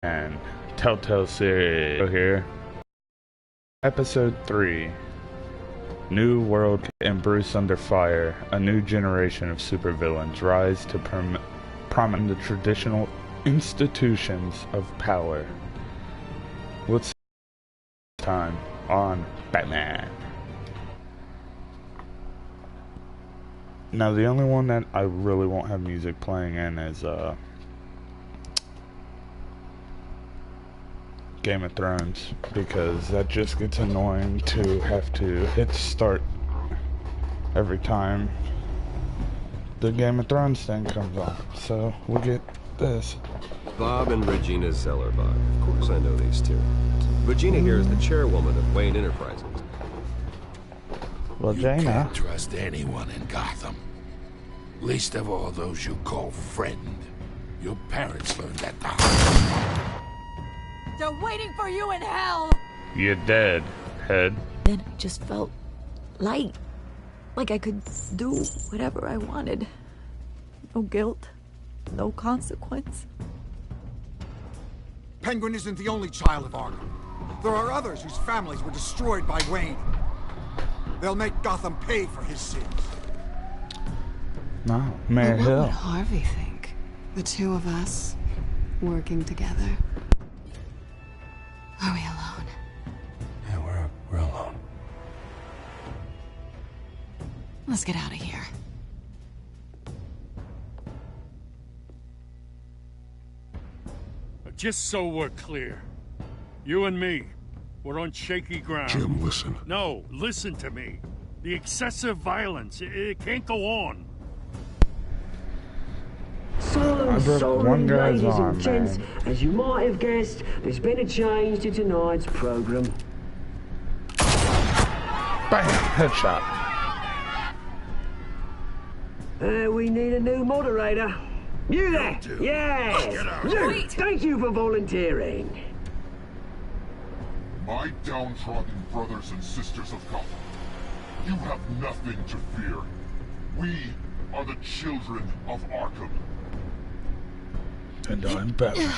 And Telltale series here. Episode 3. New world and Bruce under fire. A new generation of supervillains rise to prominent the traditional institutions of power. What's time on Batman? Now the only one that I really won't have music playing in is Game of Thrones, because that just gets annoying to have to hit start every time the Game of Thrones thing comes on. So we get this. Bob and Regina Zellerbach. Of course I know these two. Regina here is the chairwoman of Wayne Enterprises. Well, You Jaina. can't trust anyone in Gotham. Least of all those you call friend. Your parents learned that the hard way. They're waiting for you in hell! You're dead, head. Then I just felt light. Like I could do whatever I wanted. No guilt. No consequence. Penguin isn't the only child of Arkham. There are others whose families were destroyed by Wayne. They'll make Gotham pay for his sins. No, Mayor What Hill. would Harvey think? The two of us working together. Are we alone? Yeah, we're alone. Let's get out of here. Just so we're clear, you and me, we're on shaky ground. Jim, listen. No, listen to me. The excessive violence, it can't go on. I broke one guy's ladies arm, and gents, man. as you might have guessed, there's been a change to tonight's program. Bam! Headshot. We need a new moderator. You there? Yes! You, thank you for volunteering. My downtrodden brothers and sisters of Gotham, you have nothing to fear. We are the children of Arkham. And I'm Batman.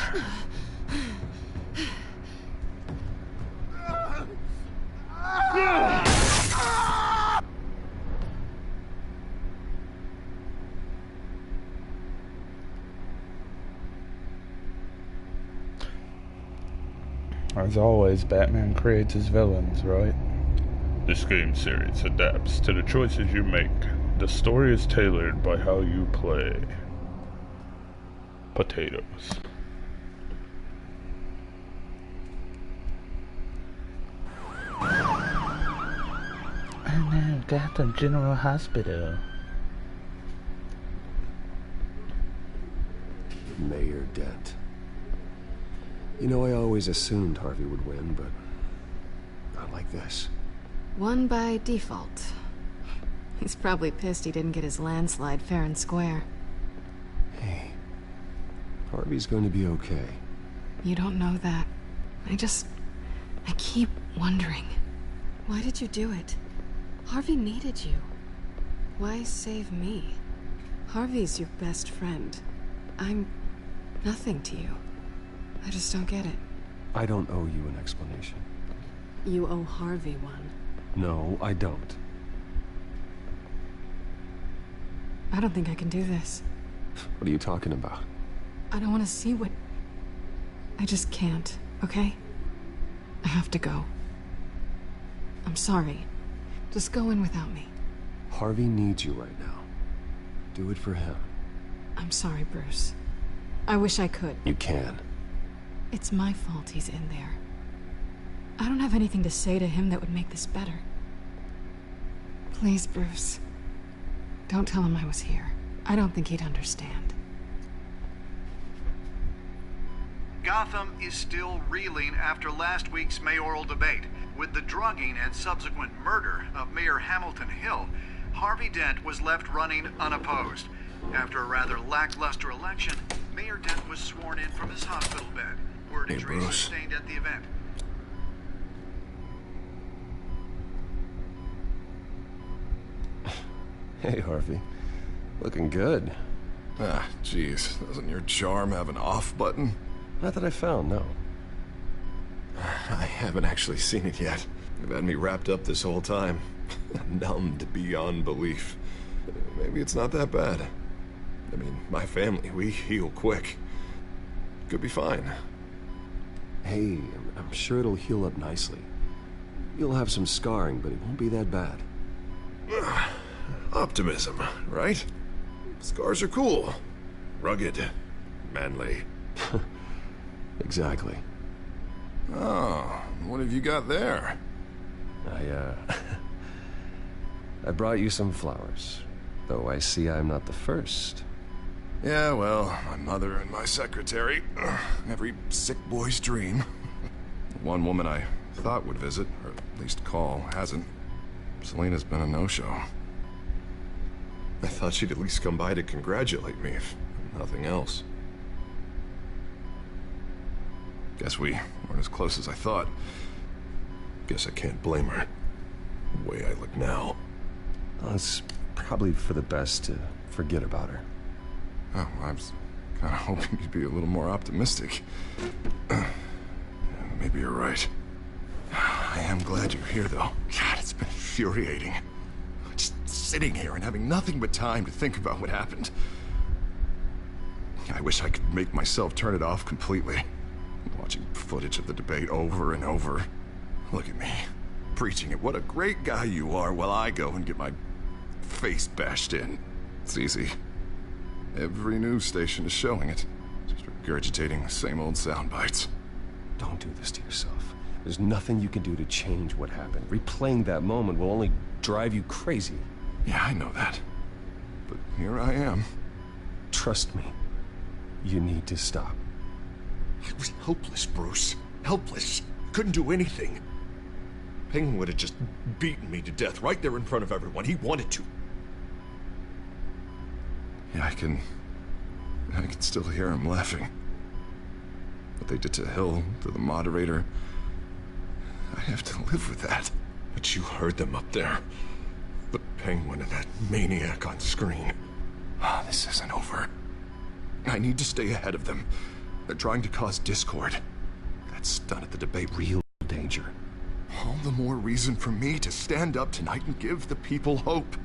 As always, Batman creates his villains, right? This game series adapts to the choices you make. The story is tailored by how you play. Potatoes. Oh no, Gotham General Hospital. Mayor Dent. You know, I always assumed Harvey would win, but not like this. Won by default. He's probably pissed he didn't get his landslide fair and square. Hey, Harvey's going to be okay. You don't know that. I keep wondering. Why did you do it? Harvey needed you. Why save me? Harvey's your best friend. I'm nothing to you. I just don't get it. I don't owe you an explanation. You owe Harvey one. No, I don't. I don't think I can do this. What are you talking about? I don't want to see what... I just can't, okay? I have to go. I'm sorry. Just go in without me. Harvey needs you right now. Do it for him. I'm sorry, Bruce. I wish I could. You can. It's my fault he's in there. I don't have anything to say to him that would make this better. Please, Bruce. Don't tell him I was here. I don't think he'd understand. Gotham is still reeling after last week's mayoral debate. With the drugging and subsequent murder of Mayor Hamilton Hill, Harvey Dent was left running unopposed. After a rather lackluster election, Mayor Dent was sworn in from his hospital bed. Word Hey, injuries Bruce. sustained at the event. Hey, Harvey. Looking good. Ah, jeez. Doesn't your charm have an off button? Not that I found, no. I haven't actually seen it yet. They've had me wrapped up this whole time. Numbed beyond belief. Maybe it's not that bad. I mean, my family, we heal quick. Could be fine. Hey, I'm sure it'll heal up nicely. You'll have some scarring, but it won't be that bad. Optimism, right? Scars are cool. Rugged. Manly. Exactly. Oh, what have you got there? I brought you some flowers. Though I see I'm not the first. Yeah, well, my mother and my secretary. Every sick boy's dream. One woman I thought would visit, or at least call, hasn't. Selena's been a no-show. I thought she'd at least come by to congratulate me, if nothing else. Guess we weren't as close as I thought. Guess I can't blame her. The way I look now. Well, it's probably for the best to forget about her. Oh, I was kind of hoping you'd be a little more optimistic. Maybe you're right. I am glad you're here, though. God, it's been infuriating. Just sitting here and having nothing but time to think about what happened. I wish I could make myself turn it off completely. Watching footage of the debate over and over. Look at me, preaching at what a great guy you are while I go and get my face bashed in. It's easy. Every news station is showing it. Just regurgitating the same old sound bites. Don't do this to yourself. There's nothing you can do to change what happened. Replaying that moment will only drive you crazy. Yeah, I know that. But here I am. Trust me. You need to stop. I was helpless, Bruce. Helpless. Couldn't do anything. Penguin would have just beaten me to death right there in front of everyone. He wanted to. Yeah, I can still hear him laughing. What they did to Hill, to the moderator. I have to live with that. But you heard them up there. The Penguin and that maniac on screen. This isn't over. I need to stay ahead of them. They're trying to cause discord. That stunt at the debate, real danger. All the more reason for me to stand up tonight and give the people hope.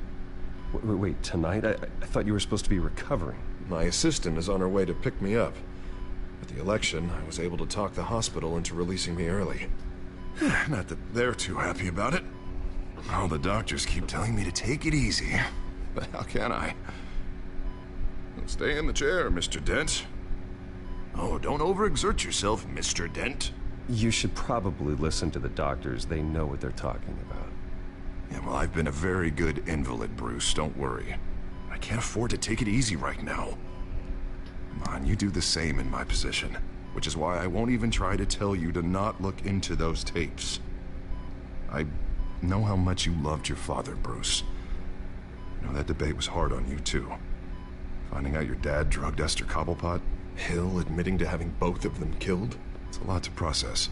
Wait, tonight? I thought you were supposed to be recovering. My assistant is on her way to pick me up. At the election, I was able to talk the hospital into releasing me early. Not that they're too happy about it. All the doctors keep telling me to take it easy. But how can I? Stay in the chair, Mr. Dent. Oh, don't overexert yourself, Mr. Dent. You should probably listen to the doctors. They know what they're talking about. Yeah, well, I've been a very good invalid, Bruce. Don't worry. I can't afford to take it easy right now. Come on, you do the same in my position. Which is why I won't even try to tell you to not look into those tapes. I know how much you loved your father, Bruce. I know that debate was hard on you, too. Finding out your dad drugged Esther Cobblepot, Hill admitting to having both of them killed, it's a lot to process.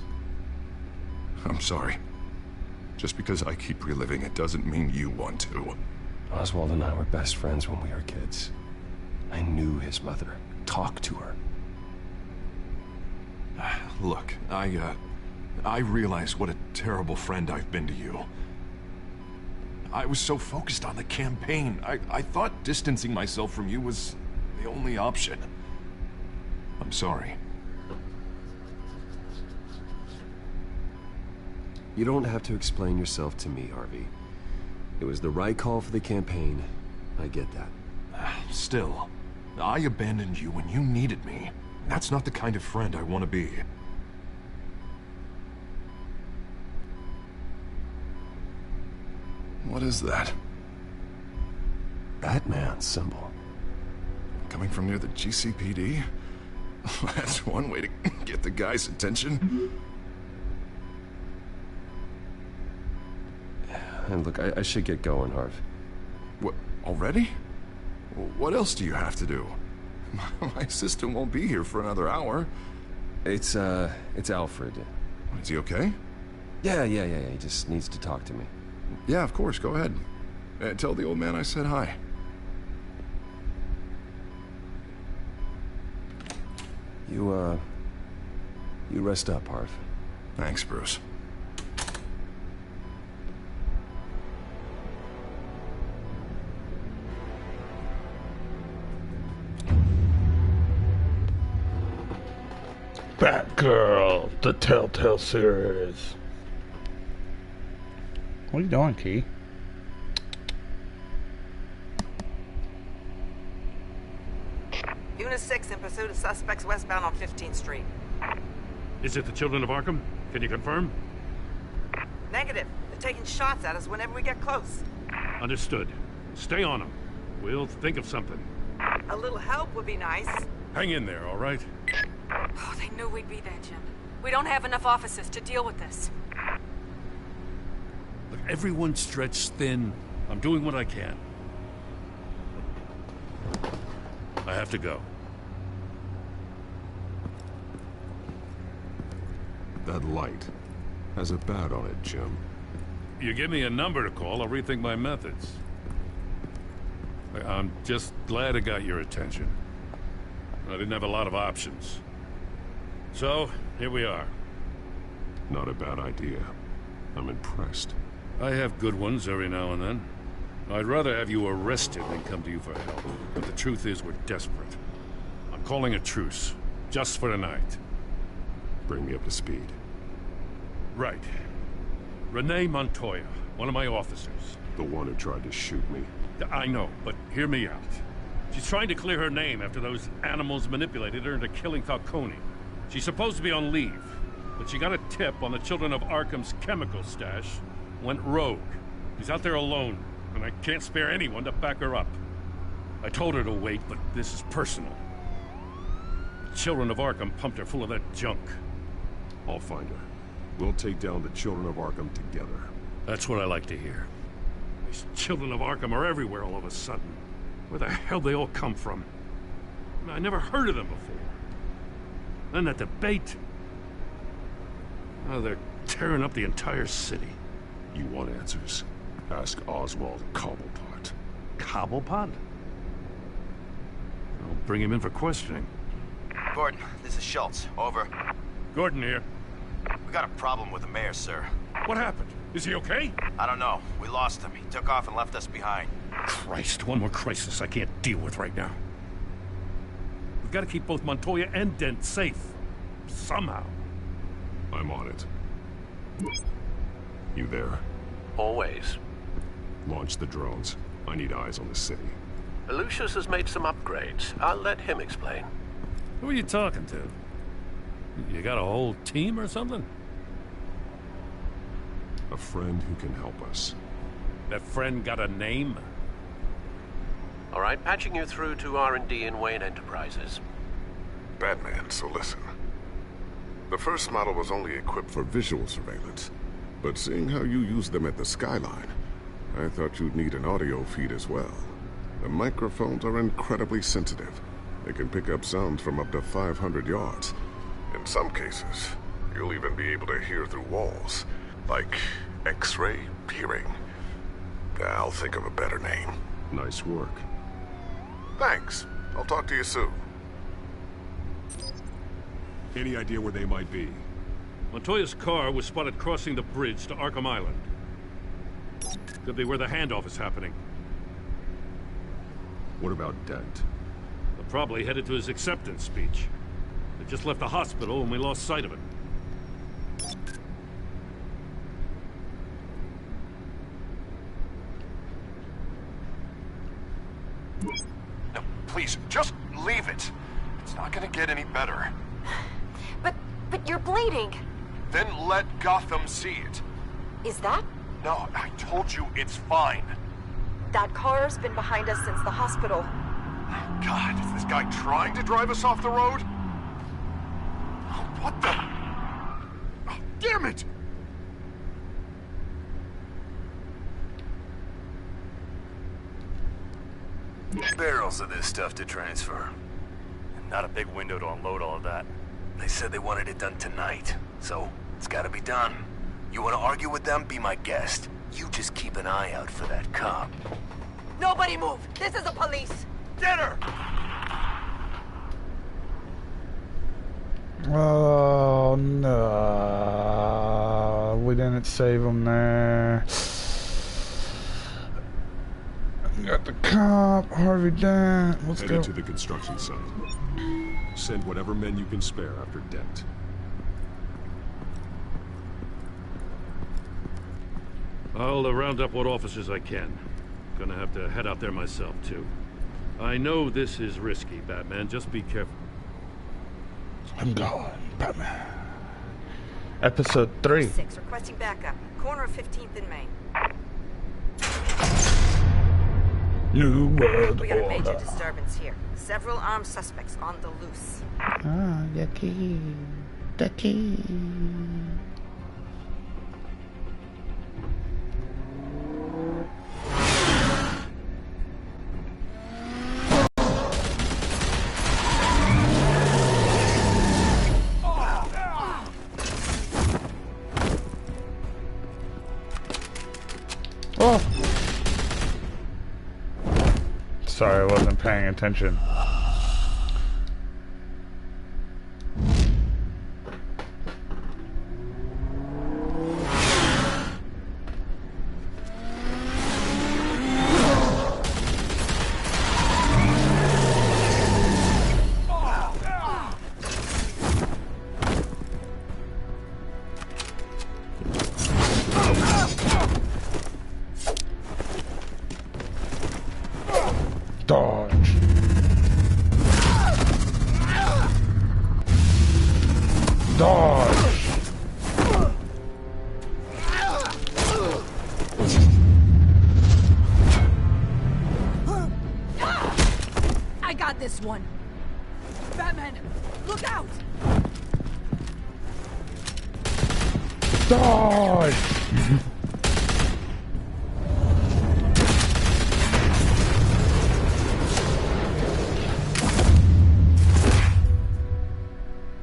I'm sorry. Just because I keep reliving it doesn't mean you want to. Oswald and I were best friends when we were kids. I knew his mother. Talked to her. Look, I realize what a terrible friend I've been to you. I was so focused on the campaign. I thought distancing myself from you was the only option. I'm sorry. You don't have to explain yourself to me, Harvey. It was the right call for the campaign. I get that. Still, I abandoned you when you needed me. That's not the kind of friend I want to be. What is that? Batman symbol. Coming from near the GCPD? That's one way to get the guy's attention. And look, I should get going, Harv. What, already? What else do you have to do? My assistant won't be here for another hour. It's Alfred. Is he okay? Yeah, he just needs to talk to me. Yeah, of course, go ahead. Tell the old man I said hi. You rest up, Harv. Thanks, Bruce. Batgirl, the Telltale series. What are you doing, Key? Unit 6 in pursuit of suspects westbound on 15th Street. Is it the Children of Arkham? Can you confirm? Negative. They're taking shots at us whenever we get close. Understood. Stay on them. We'll think of something. A little help would be nice. Hang in there, all right? Oh, they knew we'd be there, Jim. We don't have enough officers to deal with this. Look, everyone's stretched thin. I'm doing what I can. I have to go. That light has a bat on it, Jim. You give me a number to call, I'll rethink my methods. I'm just glad I got your attention. I didn't have a lot of options. So, here we are. Not a bad idea. I'm impressed. I have good ones every now and then. I'd rather have you arrested than come to you for help. But the truth is, we're desperate. I'm calling a truce. Just for tonight. Bring me up to speed. Right. Renee Montoya, one of my officers. The one who tried to shoot me. I know, but hear me out. She's trying to clear her name after those animals manipulated her into killing Falcone. She's supposed to be on leave, but she got a tip on the Children of Arkham's chemical stash, went rogue. She's out there alone, and I can't spare anyone to back her up. I told her to wait, but this is personal. The Children of Arkham pumped her full of that junk. I'll find her. We'll take down the Children of Arkham together. That's what I like to hear. These Children of Arkham are everywhere all of a sudden. Where the hell they all come from? I never heard of them before. Then that debate. Oh, they're tearing up the entire city. You want answers? Ask Oswald Cobblepot. Cobblepot? I'll bring him in for questioning. Gordon, this is Schultz. Over. Gordon here. We got a problem with the mayor, sir. What happened? Is he okay? I don't know. We lost him. He took off and left us behind. Christ, one more crisis I can't deal with right now. We've got to keep both Montoya and Dent safe. Somehow. I'm on it. You there? Always. Launch the drones. I need eyes on the city. Lucius has made some upgrades. I'll let him explain. Who are you talking to? You got a whole team or something? A friend who can help us. That friend got a name? All right, patching you through to R&D in Wayne Enterprises. Batman, so listen. The first model was only equipped for visual surveillance, but seeing how you use them at the Skyline, I thought you'd need an audio feed as well. The microphones are incredibly sensitive. They can pick up sounds from up to 500 yards. In some cases, you'll even be able to hear through walls, like X-ray hearing. I'll think of a better name. Nice work. Thanks. I'll talk to you soon. Any idea where they might be? Montoya's car was spotted crossing the bridge to Arkham Island. Could be where the handoff is happening. What about Dent? They're probably headed to his acceptance speech. They just left the hospital and we lost sight of it. No, please, just leave it. It's not gonna get any better. But you're bleeding. Then let Gotham see it. Is that? No, I told you it's fine. That car's been behind us since the hospital. God, is this guy trying to drive us off the road? Oh, what the? Oh, damn it! Barrels of this stuff to transfer. Not a big window to unload all of that. They said they wanted it done tonight, so it's gotta be done. You wanna argue with them? Be my guest. You just keep an eye out for that cop. Nobody move! This is the police! Get her! Oh no, we didn't save him there. Got the cop, Harvey Dent. Let's go. Headed to the construction site. Send whatever men you can spare after Dent. I'll round up what officers I can. Gonna have to head out there myself, too. I know this is risky, Batman. Just be careful. I'm going, Batman. Episode 3. 6, requesting backup. Corner of 15th and Main. New World We got a major Order. disturbance here. Several armed suspects on the loose. Ah, the key. The key. Oh! Sorry, I wasn't paying attention. Dodge. Dodge. I got this one. Batman, look out! Dodge.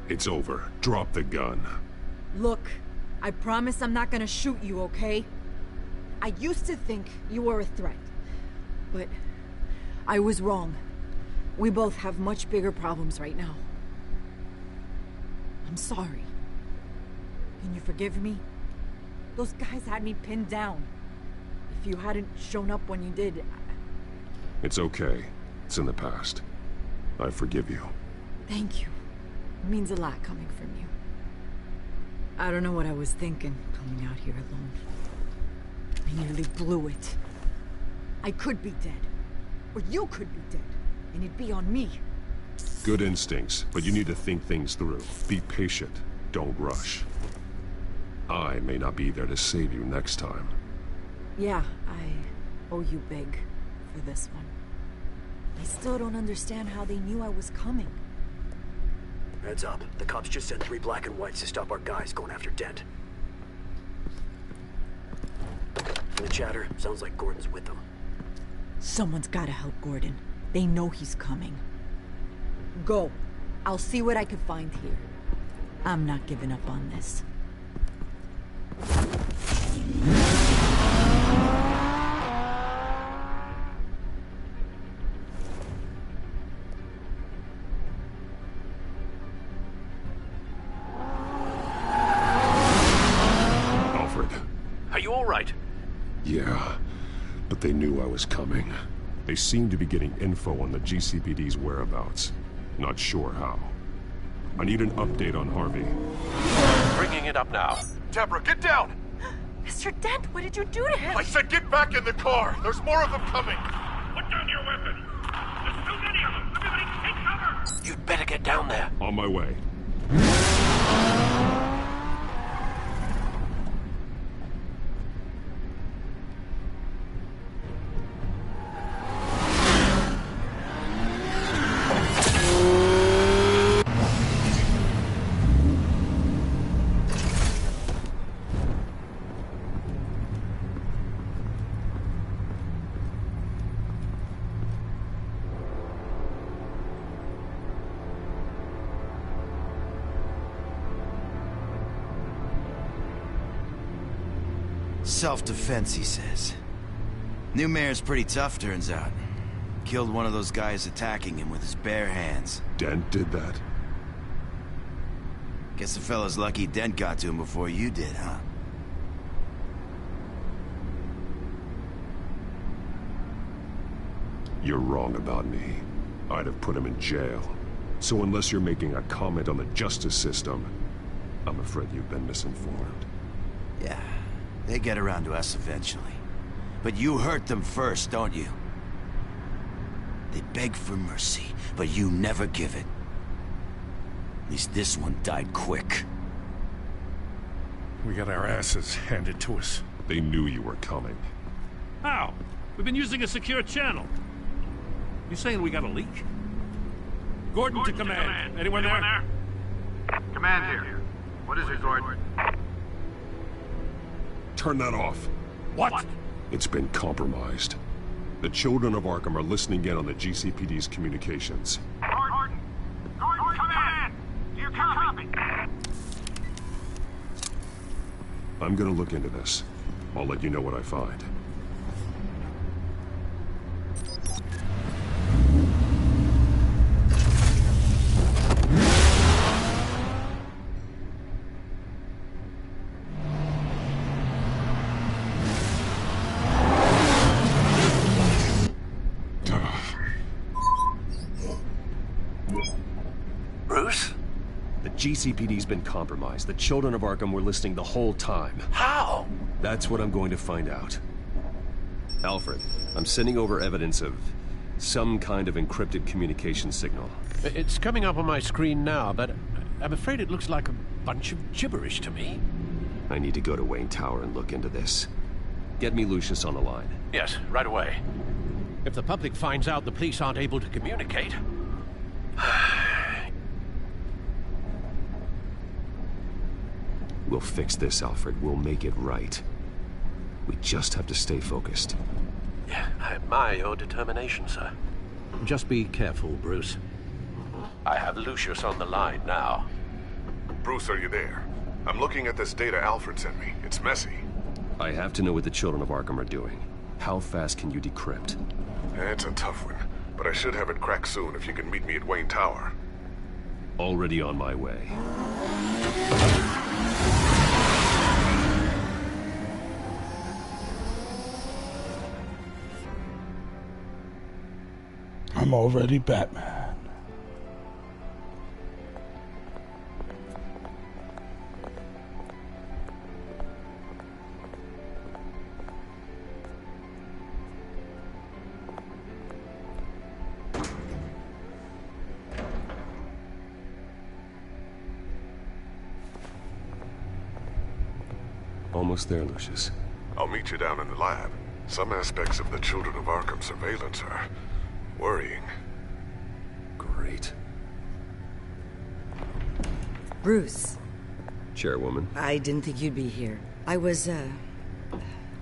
It's over. Drop the gun. Look, I promise I'm not gonna shoot you, okay? I used to think you were a threat, but I was wrong. We both have much bigger problems right now. I'm sorry. Can you forgive me? Those guys had me pinned down. If you hadn't shown up when you did... It's okay. It's in the past. I forgive you. Thank you. It means a lot coming from you. I don't know what I was thinking, coming out here alone. I nearly blew it. I could be dead. Or you could be dead. And it'd be on me. Good instincts, but you need to think things through. Be patient. Don't rush. I may not be there to save you next time. Yeah, I owe you big for this one. I still don't understand how they knew I was coming. Heads up. The cops just sent 3 black and whites to stop our guys going after Dent. From the chatter, sounds like Gordon's with them. Someone's gotta help Gordon. They know he's coming. Go. I'll see what I can find here. I'm not giving up on this. Are you all right? Yeah, but they knew I was coming. They seem to be getting info on the GCPD's whereabouts. Not sure how. I need an update on Harvey. Bringing it up now. Deborah, get down! Mr. Dent, what did you do to him? I said get back in the car! There's more of them coming! Put down your weapon! There's too many of them! Everybody take cover! You'd better get down there. On my way. Self-defense, he says. New mayor's pretty tough, turns out. Killed one of those guys attacking him with his bare hands. Dent did that? Guess the fella's lucky Dent got to him before you did, huh? You're wrong about me. I'd have put him in jail. So unless you're making a comment on the justice system, I'm afraid you've been misinformed. Yeah, they get around to us eventually. But you hurt them first, don't you? They beg for mercy, but you never give it. At least this one died quick. We got our asses handed to us. They knew you were coming. How? We've been using a secure channel. You saying we got a leak? Gordon to command. Anyone there? Command here. What is it, Gordon? Turn that off. What? It's been compromised. The children of Arkham are listening in on the GCPD's communications. Gordon, command! Do you copy? I'm gonna look into this. I'll let you know what I find. Bruce? The GCPD's been compromised. The children of Arkham were listening the whole time. How? That's what I'm going to find out. Alfred, I'm sending over evidence of some kind of encrypted communication signal. It's coming up on my screen now, but I'm afraid it looks like a bunch of gibberish to me. I need to go to Wayne Tower and look into this. Get me Lucius on the line. Yes, right away. If the public finds out the police aren't able to communicate... We'll fix this, Alfred. We'll make it right. We just have to stay focused. Yeah, I admire your determination, sir. Just be careful, Bruce. I have Lucius on the line now. Bruce, are you there? I'm looking at this data Alfred sent me. It's messy. I have to know what the children of Arkham are doing. How fast can you decrypt? It's a tough one, but I should have it cracked soon if you can meet me at Wayne Tower. Already on my way. I'm already Batman. Almost there, Lucius. I'll meet you down in the lab. Some aspects of the Children of Arkham surveillance are worrying. Great. Bruce. Chairwoman. I didn't think you'd be here. I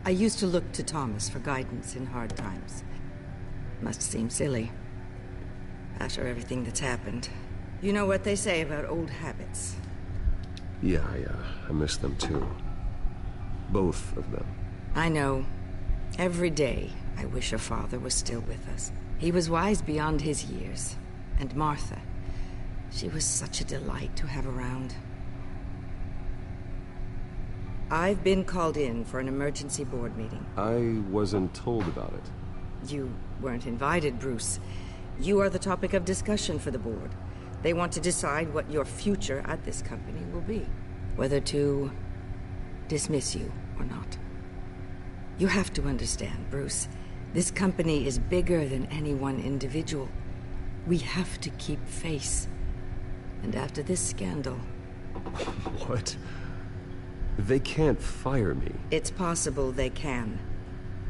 used to look to Thomas for guidance in hard times. Must seem silly. After everything that's happened. You know what they say about old habits. Yeah, I miss them too. Both of them. I know. Every day, I wish your father was still with us. He was wise beyond his years. And Martha, she was such a delight to have around. I've been called in for an emergency board meeting. I wasn't told about it. You weren't invited, Bruce. You are the topic of discussion for the board. They want to decide what your future at this company will be. Whether to dismiss you or not. You have to understand, Bruce. This company is bigger than any one individual. We have to keep face. And after this scandal... What? They can't fire me. It's possible they can.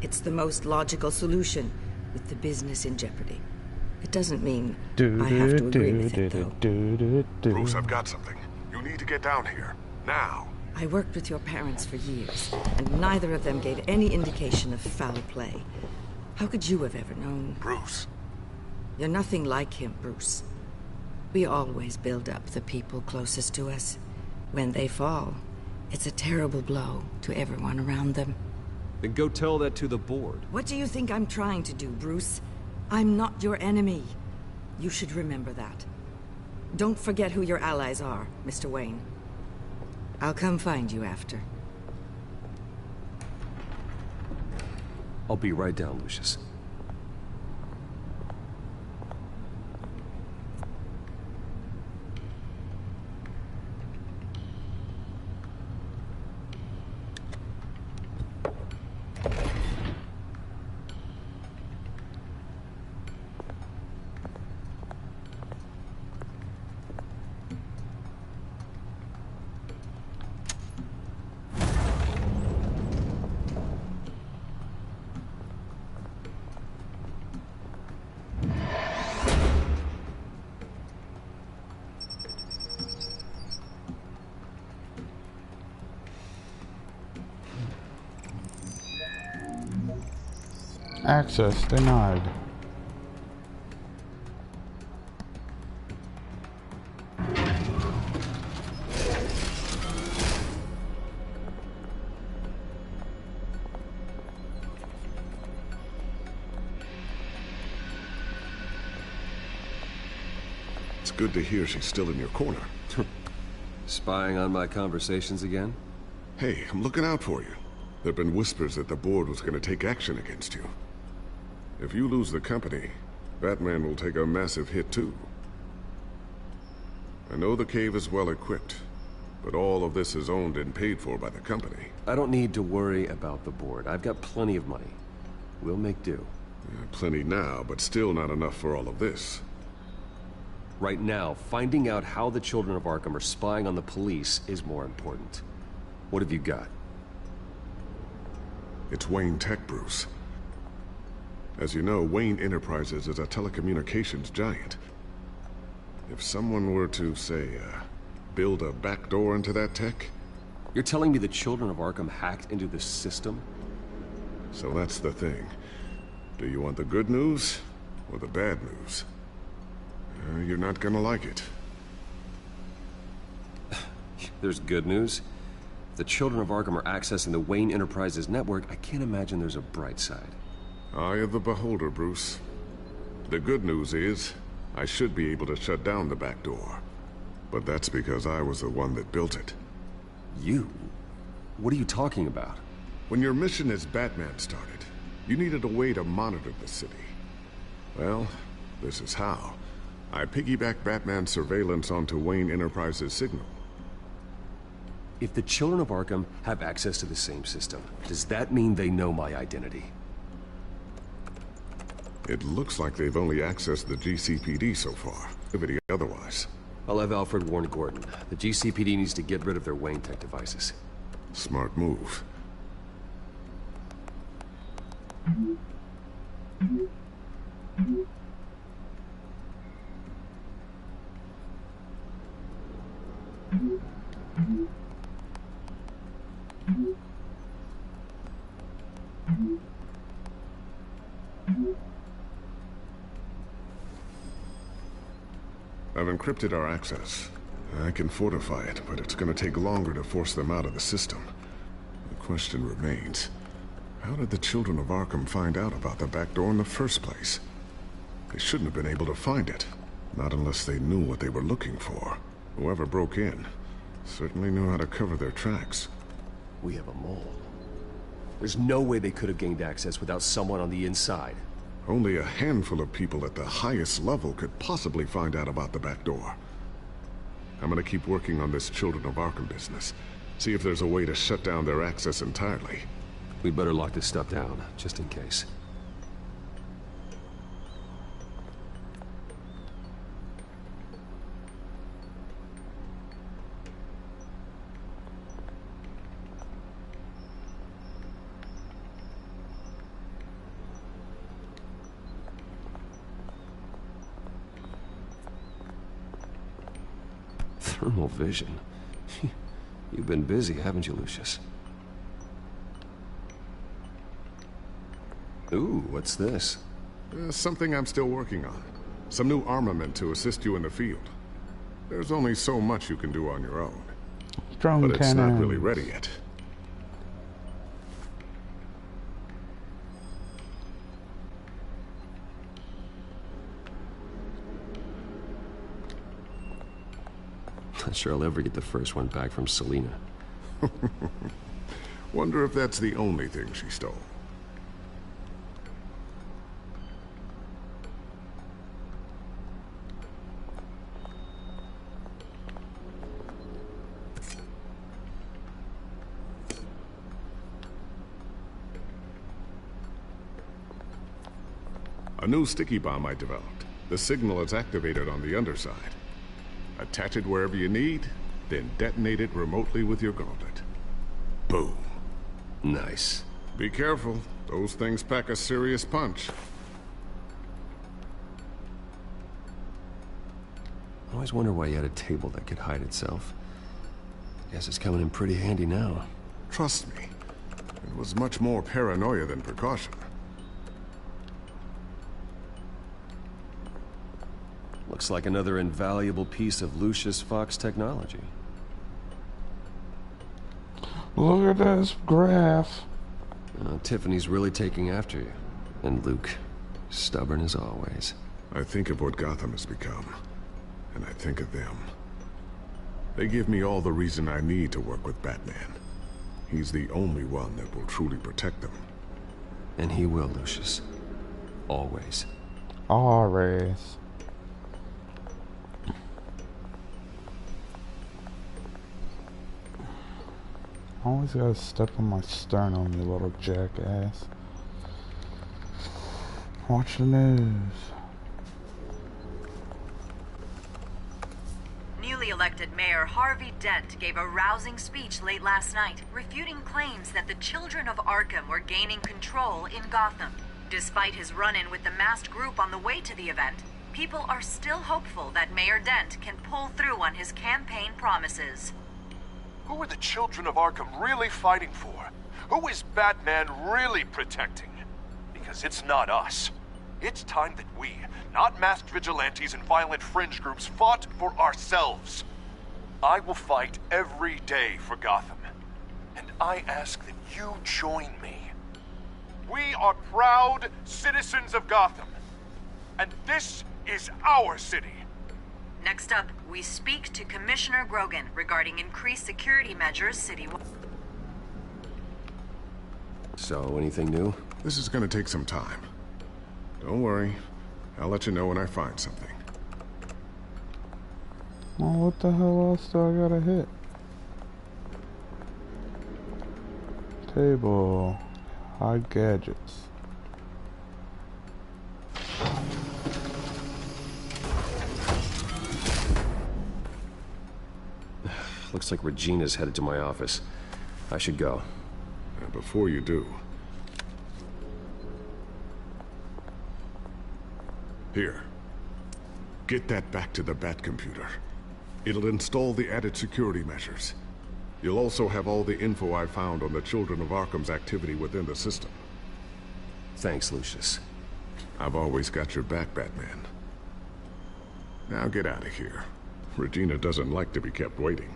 It's the most logical solution, with the business in jeopardy. It doesn't mean I have to agree with it, though. Bruce, I've got something. You need to get down here. Now. I worked with your parents for years, and neither of them gave any indication of foul play. How could you have ever known? Bruce. You're nothing like him, Bruce. We always build up the people closest to us. When they fall, it's a terrible blow to everyone around them. Then go tell that to the board. What do you think I'm trying to do, Bruce? I'm not your enemy. You should remember that. Don't forget who your allies are, Mr. Wayne. I'll come find you after. I'll be right down, Lucius. Access denied. It's good to hear she's still in your corner. Spying on my conversations again? Hey, I'm looking out for you. There've been whispers that the board was going to take action against you. If you lose the company, Batman will take a massive hit too. I know the cave is well equipped, but all of this is owned and paid for by the company. I don't need to worry about the board. I've got plenty of money. We'll make do. Plenty now, but still not enough for all of this. Right now, finding out how the children of Arkham are spying on the police is more important. What have you got? It's Wayne Tech, Bruce. As you know, Wayne Enterprises is a telecommunications giant. If someone were to, say, build a backdoor into that tech... You're telling me the children of Arkham hacked into this system? So that's the thing. Do you want the good news or the bad news? You're not gonna like it. There's good news. If the children of Arkham are accessing the Wayne Enterprises network, I can't imagine there's a bright side. Eye of the beholder, Bruce. The good news is, I should be able to shut down the back door. But that's because I was the one that built it. You? What are you talking about? When your mission as Batman started, you needed a way to monitor the city. Well, this is how. I piggybacked Batman's surveillance onto Wayne Enterprises' signal. If the children of Arkham have access to the same system, does that mean they know my identity? It looks like they've only accessed the GCPD so far. Otherwise. I'll have Alfred warn Gordon. The GCPD needs to get rid of their Wayne Tech devices. Smart move. I've encrypted our access. I can fortify it, but it's going to take longer to force them out of the system. The question remains, how did the children of Arkham find out about the back door in the first place? They shouldn't have been able to find it, not unless they knew what they were looking for. Whoever broke in certainly knew how to cover their tracks. We have a mole. There's no way they could have gained access without someone on the inside. Only a handful of people at the highest level could possibly find out about the back door. I'm gonna keep working on this Children of Arkham business. See if there's a way to shut down their access entirely. We'd better lock this stuff down, just in case. Thermal vision. You've been busy, haven't you, Lucius? Ooh, what's this? Something I'm still working on. Some new armament to assist you in the field. There's only so much you can do on your own. Drone but it's cannon. not really ready yet. Not sure I'll ever get the first one back from Selina. Wonder if that's the only thing she stole. A new sticky bomb I developed. The signal is activated on the underside. Attach it wherever you need, then detonate it remotely with your gauntlet. Boom. Nice. Be careful. Those things pack a serious punch. I always wonder why you had a table that could hide itself. Guess it's coming in pretty handy now. Trust me, it was much more paranoia than precaution. Looks like another invaluable piece of Lucius Fox technology. Look at this graph. Tiffany's really taking after you. And Luke, stubborn as always. I think of what Gotham has become, and I think of them. They give me all the reason I need to work with Batman. He's the only one that will truly protect them. And he will, Lucius. Always. Always. Always gotta step on my sternum, you little jackass. Watch the news. Newly elected Mayor Harvey Dent gave a rousing speech late last night, refuting claims that the children of Arkham were gaining control in Gotham. Despite his run-in with the masked group on the way to the event, people are still hopeful that Mayor Dent can pull through on his campaign promises. Who are the children of Arkham really fighting for? Who is Batman really protecting? Because it's not us. It's time that we, not masked vigilantes and violent fringe groups, fought for ourselves. I will fight every day for Gotham. And I ask that you join me. We are proud citizens of Gotham. And this is our city. Next up, we speak to Commissioner Grogan regarding increased security measures citywide. So, anything new? This is gonna take some time. Don't worry. I'll let you know when I find something. Well, what the hell else do I gotta hit? Table. Hide gadgets. Looks like Regina's headed to my office. I should go. And before you do... Here. Get that back to the Bat computer. It'll install the added security measures. You'll also have all the info I found on the Children of Arkham's activity within the system. Thanks, Lucius. I've always got your back, Batman. Now get out of here. Regina doesn't like to be kept waiting.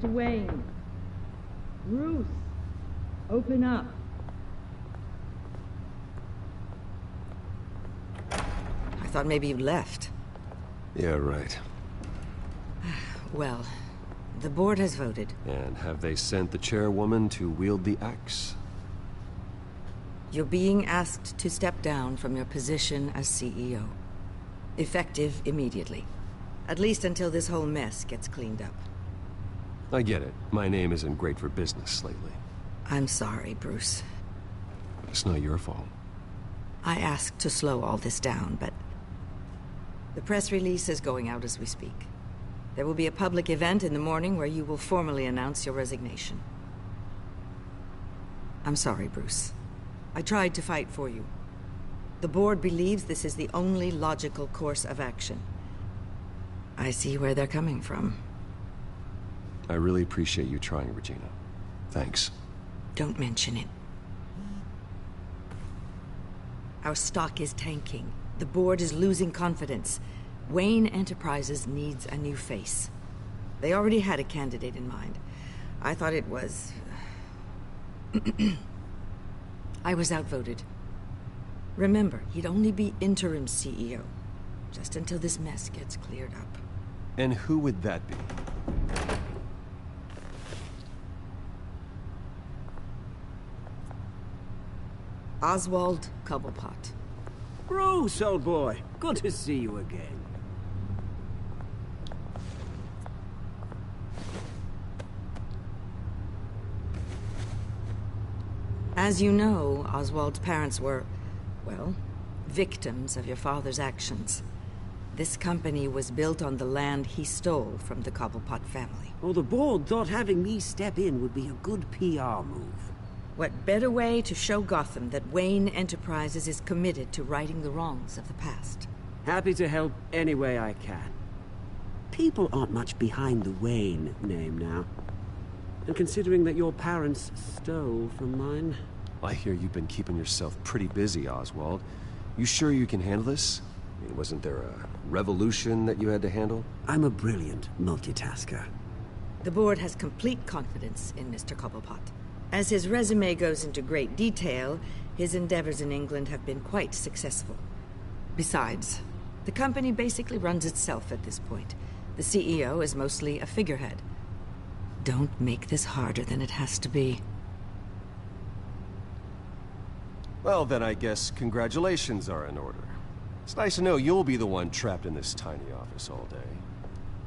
Mr. Wayne. Bruce. Open up. I thought maybe you left. Yeah, right. Well, the board has voted. And have they sent the chairwoman to wield the axe? You're being asked to step down from your position as CEO. Effective immediately. At least until this whole mess gets cleaned up. I get it. My name isn't great for business lately. I'm sorry, Bruce. It's not your fault. I asked to slow all this down, but... the press release is going out as we speak. There will be a public event in the morning where you will formally announce your resignation. I'm sorry, Bruce. I tried to fight for you. The board believes this is the only logical course of action. I see where they're coming from. I really appreciate you trying, Regina. Thanks. Don't mention it. Our stock is tanking. The board is losing confidence. Wayne Enterprises needs a new face. They already had a candidate in mind. I thought it was... I was outvoted. Remember, he'd only be interim CEO, just until this mess gets cleared up. And who would that be? Oswald Cobblepot. Bruce, old boy. Good to see you again. As you know, Oswald's parents were, well, victims of your father's actions. This company was built on the land he stole from the Cobblepot family. Well, the board thought having me step in would be a good PR move. What better way to show Gotham that Wayne Enterprises is committed to righting the wrongs of the past? Happy to help any way I can. People aren't much behind the Wayne name now. And considering that your parents stole from mine... I hear you've been keeping yourself pretty busy, Oswald. You sure you can handle this? I mean, wasn't there a revolution that you had to handle? I'm a brilliant multitasker. The board has complete confidence in Mr. Cobblepot. As his resume goes into great detail, his endeavors in England have been quite successful. Besides, the company basically runs itself at this point. The CEO is mostly a figurehead. Don't make this harder than it has to be. Well, then I guess congratulations are in order. It's nice to know you'll be the one trapped in this tiny office all day.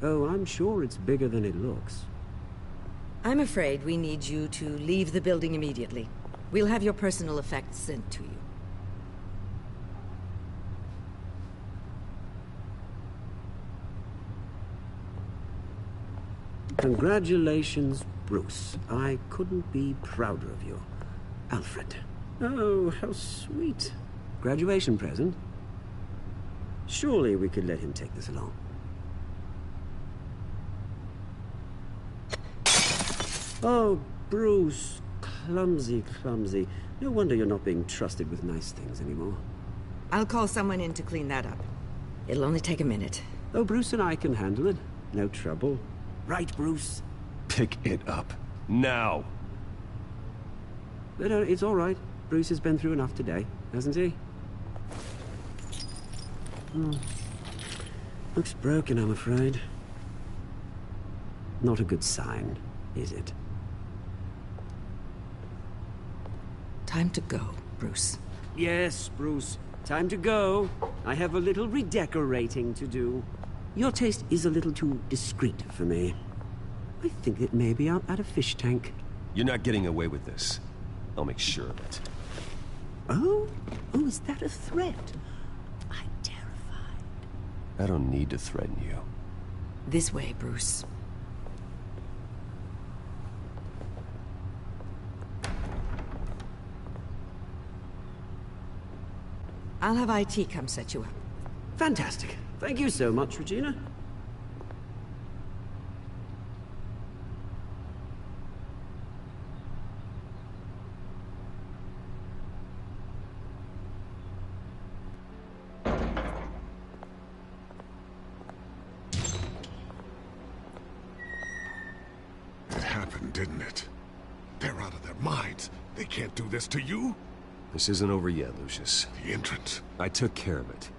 Oh, I'm sure it's bigger than it looks. I'm afraid we need you to leave the building immediately. We'll have your personal effects sent to you. Congratulations, Bruce. I couldn't be prouder of you. Alfred. Oh, how sweet. Graduation present? Surely we could let him take this along. Oh, Bruce. Clumsy, clumsy. No wonder you're not being trusted with nice things anymore. I'll call someone in to clean that up. It'll only take a minute. Oh, Bruce and I can handle it. No trouble. Right, Bruce? Pick it up. Now! But it's all right. Bruce has been through enough today, hasn't he? Looks broken, I'm afraid. Not a good sign, is it? Time to go, Bruce. Yes, Bruce. Time to go. I have a little redecorating to do. Your taste is a little too discreet for me. I think that maybe I'm at a fish tank. You're not getting away with this. I'll make sure of it. Oh? Oh, is that a threat? I'm terrified. I don't need to threaten you. This way, Bruce. I'll have IT come set you up. Fantastic. Thank you so much, Regina. It happened, didn't it? They're out of their minds. They can't do this to you. This isn't over yet, Lucius. The entrance. I took care of it.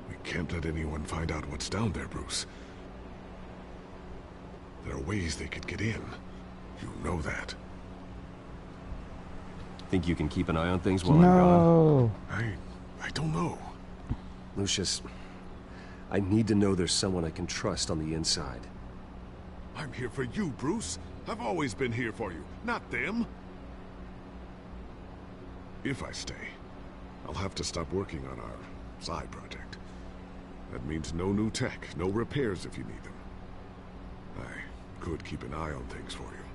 We can't let anyone find out what's down there, Bruce. There are ways they could get in. You know that. Think you can keep an eye on things while I'm gone? I don't know. Lucius, I need to know there's someone I can trust on the inside. I'm here for you, Bruce. I've always been here for you, not them. If I stay, I'll have to stop working on our side project. That means no new tech, no repairs if you need them. I could keep an eye on things for you.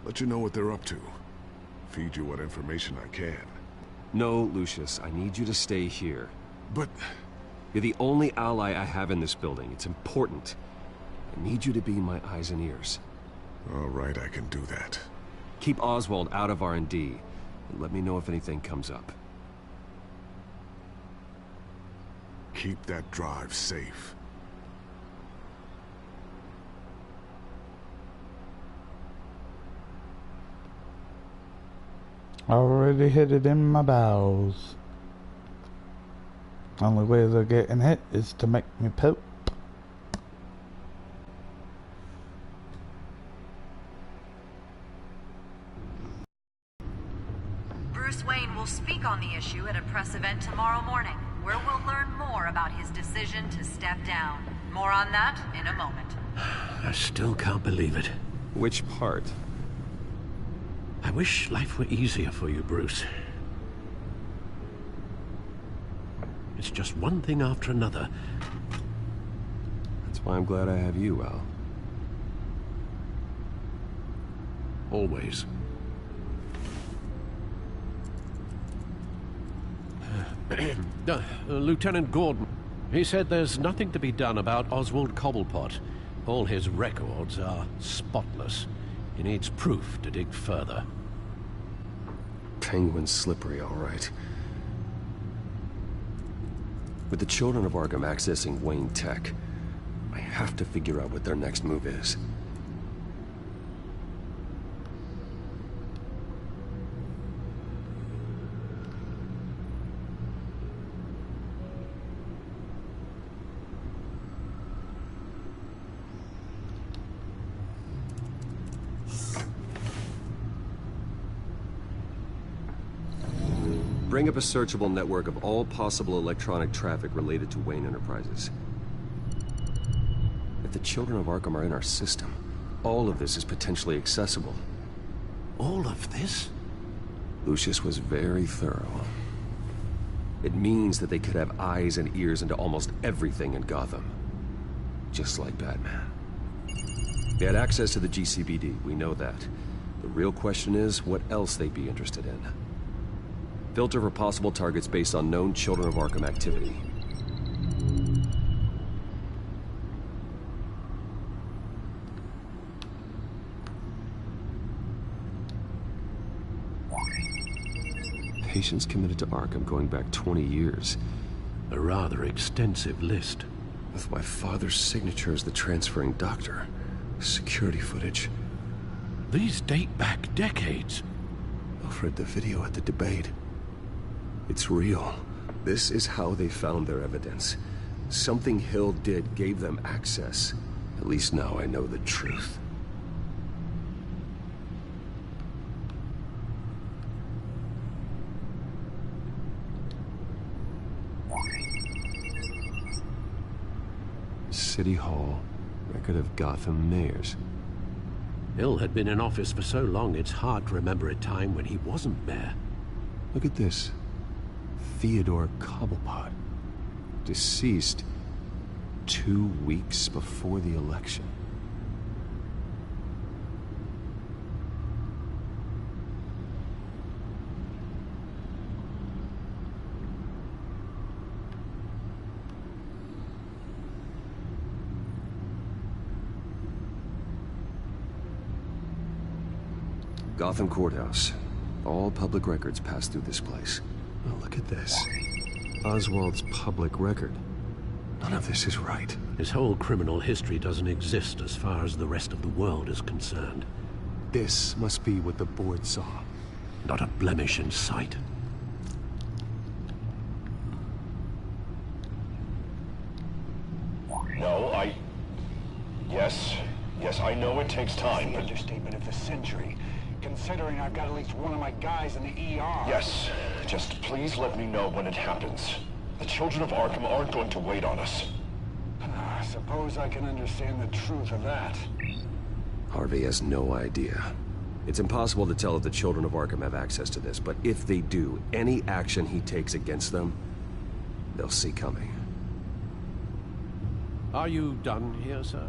Let you know what they're up to. feed you what information I can. No, Lucius, I need you to stay here. But... You're the only ally I have in this building. It's important. I need you to be my eyes and ears. All right, I can do that. Keep Oswald out of R&D, and let me know if anything comes up. Keep that drive safe. Already hit it in my bowels. Only way they're getting hit is to make me poop. Bruce Wayne will speak on the issue at a press event tomorrow morning, where we'll learn more about his decision to step down. More on that in a moment. I still can't believe it. Which part? I wish life were easier for you, Bruce. It's just one thing after another. That's why I'm glad I have you, Al. Always. Lieutenant Gordon, he said there's nothing to be done about Oswald Cobblepot. All his records are spotless. He needs proof to dig further. Penguin's slippery, all right. With the children of Arkham accessing Wayne Tech, I have to figure out what their next move is. Bring up a searchable network of all possible electronic traffic related to Wayne Enterprises. If the children of Arkham are in our system, all of this is potentially accessible. All of this? Lucius was very thorough. It means that they could have eyes and ears into almost everything in Gotham. Just like Batman. They had access to the GCPD, we know that. The real question is what else they'd be interested in. Filter for possible targets based on known Children of Arkham activity. Patients committed to Arkham going back 20 years. A rather extensive list. With my father's signature as the transferring doctor. Security footage. These date back decades. I've read the video at the debate. It's real. This is how they found their evidence. Something Hill did gave them access. At least now I know the truth. City Hall. Record of Gotham mayors. Hill had been in office for so long, it's hard to remember a time when he wasn't mayor. Look at this. Theodore Cobblepot. Deceased 2 weeks before the election. Gotham Courthouse. All public records pass through this place. Oh, look at this. Oswald's public record. None of this is right. His whole criminal history doesn't exist as far as the rest of the world is concerned. This must be what the board saw. Not a blemish in sight. No, Yes, I know it takes time, but... Understatement of the century, considering I've got at least one of my guys in the ER. Yes, just please let me know when it happens. The children of Arkham aren't going to wait on us. I suppose I can understand the truth of that. Harvey has no idea. It's impossible to tell if the children of Arkham have access to this, but if they do, any action he takes against them, they'll see coming. Are you done here, sir?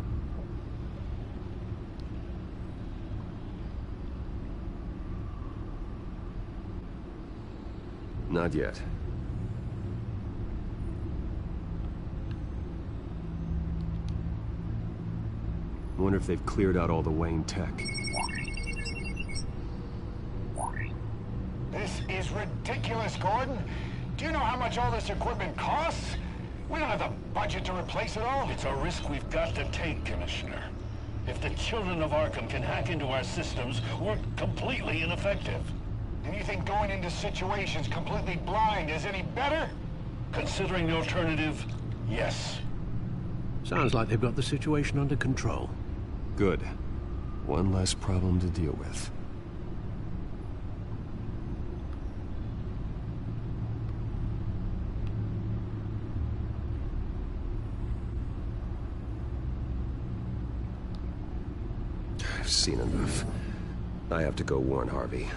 Not yet. I wonder if they've cleared out all the Wayne tech. This is ridiculous, Gordon. Do you know how much all this equipment costs? We don't have the budget to replace it all. It's a risk we've got to take, Commissioner. If the children of Arkham can hack into our systems, we're completely ineffective. And you think going into situations completely blind is any better? Considering the alternative, yes. Sounds like they've got the situation under control. Good. One less problem to deal with. I've seen enough. I have to go warn Harvey.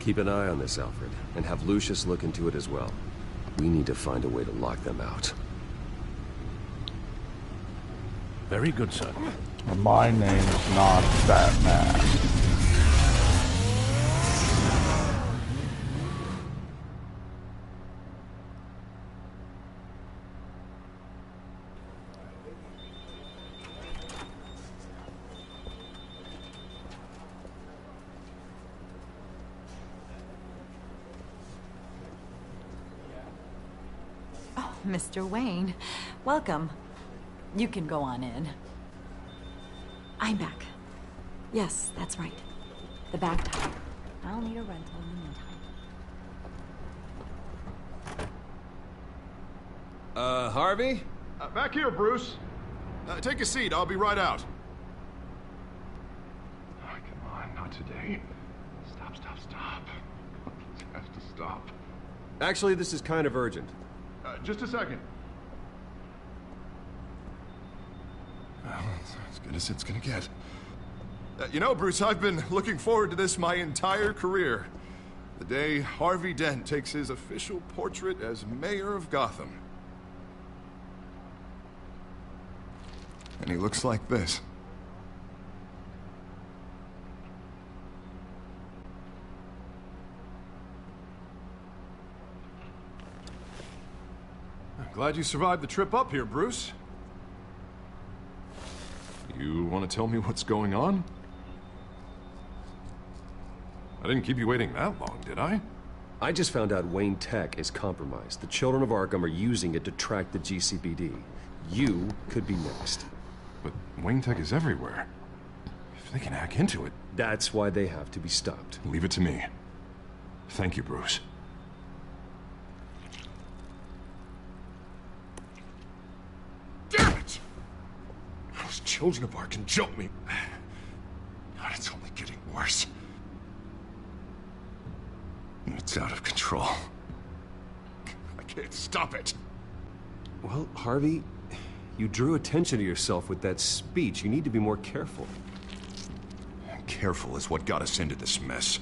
Keep an eye on this, Alfred, and have Lucius look into it as well. We need to find a way to lock them out. Very good, sir. My name's not Batman. Mr. Wayne, welcome. You can go on in. I'm back. Yes, that's right. The back tire. I'll need a rental in the meantime. Harvey? Back here, Bruce. Take a seat. I'll be right out. Oh, come on, not today. Stop. It has to stop. Actually, this is kind of urgent. Just a second. Well, it's as good as it's gonna get. You know, Bruce, I've been looking forward to this my entire career. The day Harvey Dent takes his official portrait as mayor of Gotham. And he looks like this. Glad you survived the trip up here, Bruce. You want to tell me what's going on? I didn't keep you waiting that long, did I? I just found out Wayne Tech is compromised. The children of Arkham are using it to track the GCPD. You could be next. But Wayne Tech is everywhere. If they can hack into it... That's why they have to be stopped. Leave it to me. Thank you, Bruce. Damn it! Those children of Arkham jumped me. God, it's only getting worse. It's out of control. I can't stop it. Well, Harvey, you drew attention to yourself with that speech. You need to be more careful. Careful is what got us into this mess.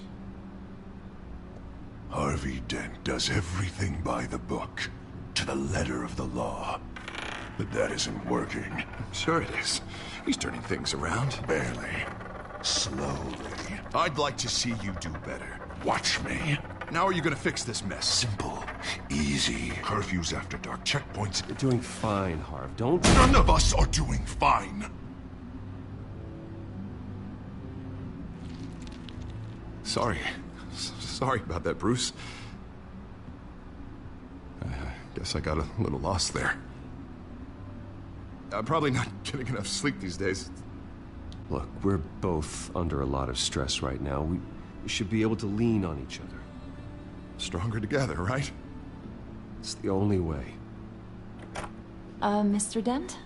Harvey Dent does everything by the book, to the letter of the law. But that isn't working. Sure it is. He's turning things around. Barely. Slowly. I'd like to see you do better. Watch me. Now are you gonna fix this mess? Simple. Easy. Curfews after dark, checkpoints. You're doing fine, Harv. Don't... None of us are doing fine. Sorry. Sorry about that, Bruce. I guess I got a little lost there. I'm probably not getting enough sleep these days. Look, we're both under a lot of stress right now. We should be able to lean on each other. Stronger together, right? It's the only way. Mr. Dent?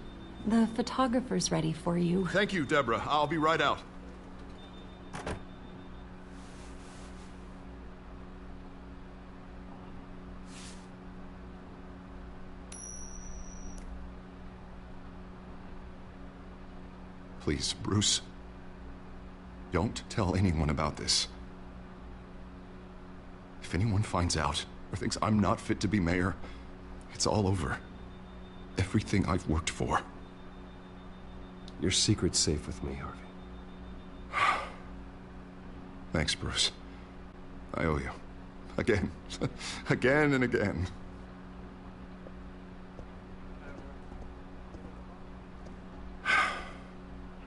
The photographer's ready for you. Thank you, Deborah. I'll be right out. Please, Bruce. Don't tell anyone about this. If anyone finds out or thinks I'm not fit to be mayor, it's all over. Everything I've worked for. Your secret's safe with me, Harvey. Thanks, Bruce. I owe you. Again. Again and again.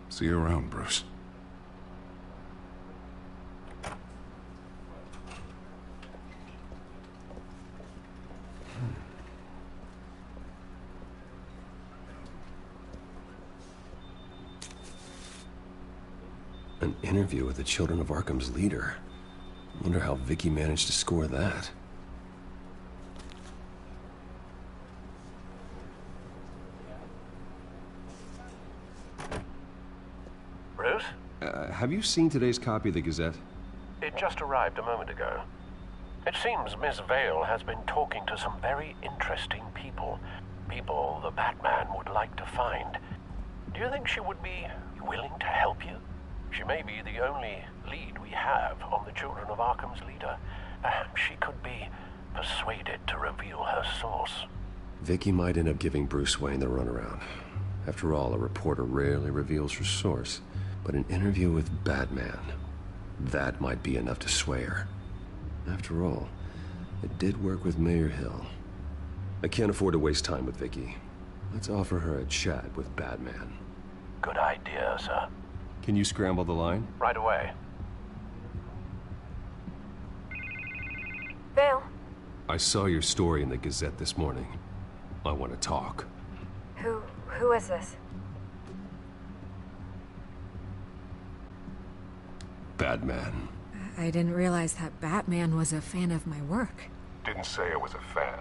See you around, Bruce. An interview with the Children of Arkham's leader. Wonder how Vicky managed to score that. Bruce? Have you seen today's copy of the Gazette? It just arrived a moment ago. It seems Miss Vale has been talking to some very interesting people. People the Batman would like to find. Do you think she would be willing to help you? She may be the only lead we have on the Children of Arkham's leader. Perhaps she could be persuaded to reveal her source. Vicky might end up giving Bruce Wayne the runaround. After all, a reporter rarely reveals her source. But an interview with Batman, that might be enough to sway her. After all, it did work with Mayor Hill. I can't afford to waste time with Vicky. Let's offer her a chat with Batman. Good idea, sir. Can you scramble the line? Right away. Vale. I saw your story in the Gazette this morning. I want to talk. Who is this? Batman. I didn't realize that Batman was a fan of my work. Didn't say I was a fan.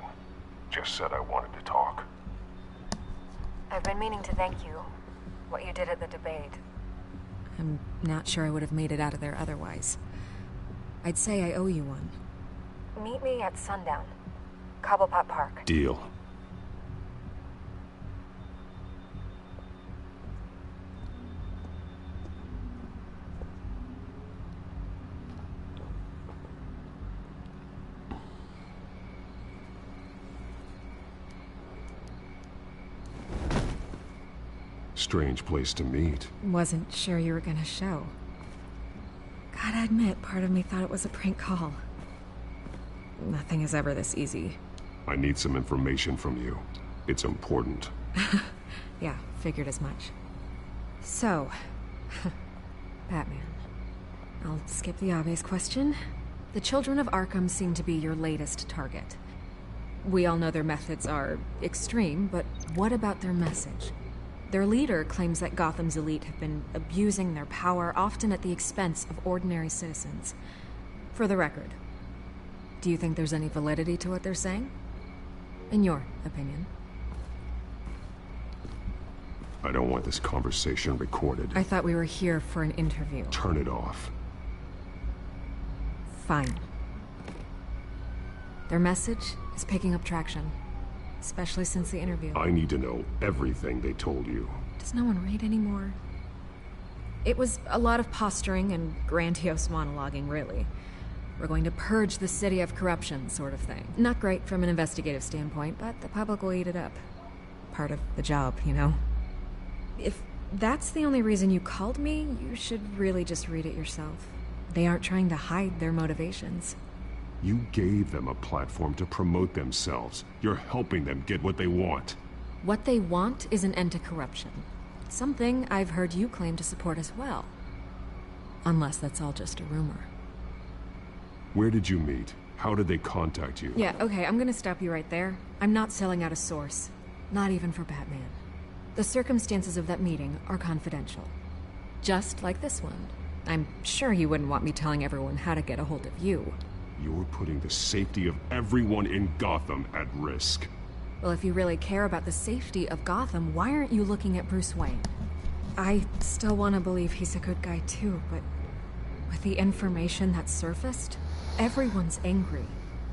Just said I wanted to talk. I've been meaning to thank you. What you did at the debate. I'm not sure I would have made it out of there otherwise. I'd say I owe you one. Meet me at sundown. Cobblepot Park. Deal. Strange place to meet. Wasn't sure you were gonna show. Gotta admit, part of me thought it was a prank call. Nothing is ever this easy. I need some information from you. It's important. Yeah, figured as much. So, Batman. I'll skip the obvious question. The Children of Arkham seem to be your latest target. We all know their methods are extreme, but what about their message? Their leader claims that Gotham's elite have been abusing their power, often at the expense of ordinary citizens. For the record, do you think there's any validity to what they're saying? In your opinion? I don't want this conversation recorded. I thought we were here for an interview. Turn it off. Fine. Their message is picking up traction. Especially since the interview. I need to know everything they told you. Does no one read anymore? It was a lot of posturing and grandiose monologuing, really. We're going to purge the city of corruption, sort of thing. Not great from an investigative standpoint, but the public will eat it up. Part of the job, you know? If that's the only reason you called me, you should really just read it yourself. They aren't trying to hide their motivations. You gave them a platform to promote themselves. You're helping them get what they want. What they want is an end to corruption. Something I've heard you claim to support as well. Unless that's all just a rumor. Where did you meet? How did they contact you? Yeah, okay, I'm gonna stop you right there. I'm not selling out a source. Not even for Batman. The circumstances of that meeting are confidential. Just like this one. I'm sure you wouldn't want me telling everyone how to get a hold of you. You're putting the safety of everyone in Gotham at risk. Well, if you really care about the safety of Gotham, why aren't you looking at Bruce Wayne? I still want to believe he's a good guy too, but with the information that's surfaced, everyone's angry.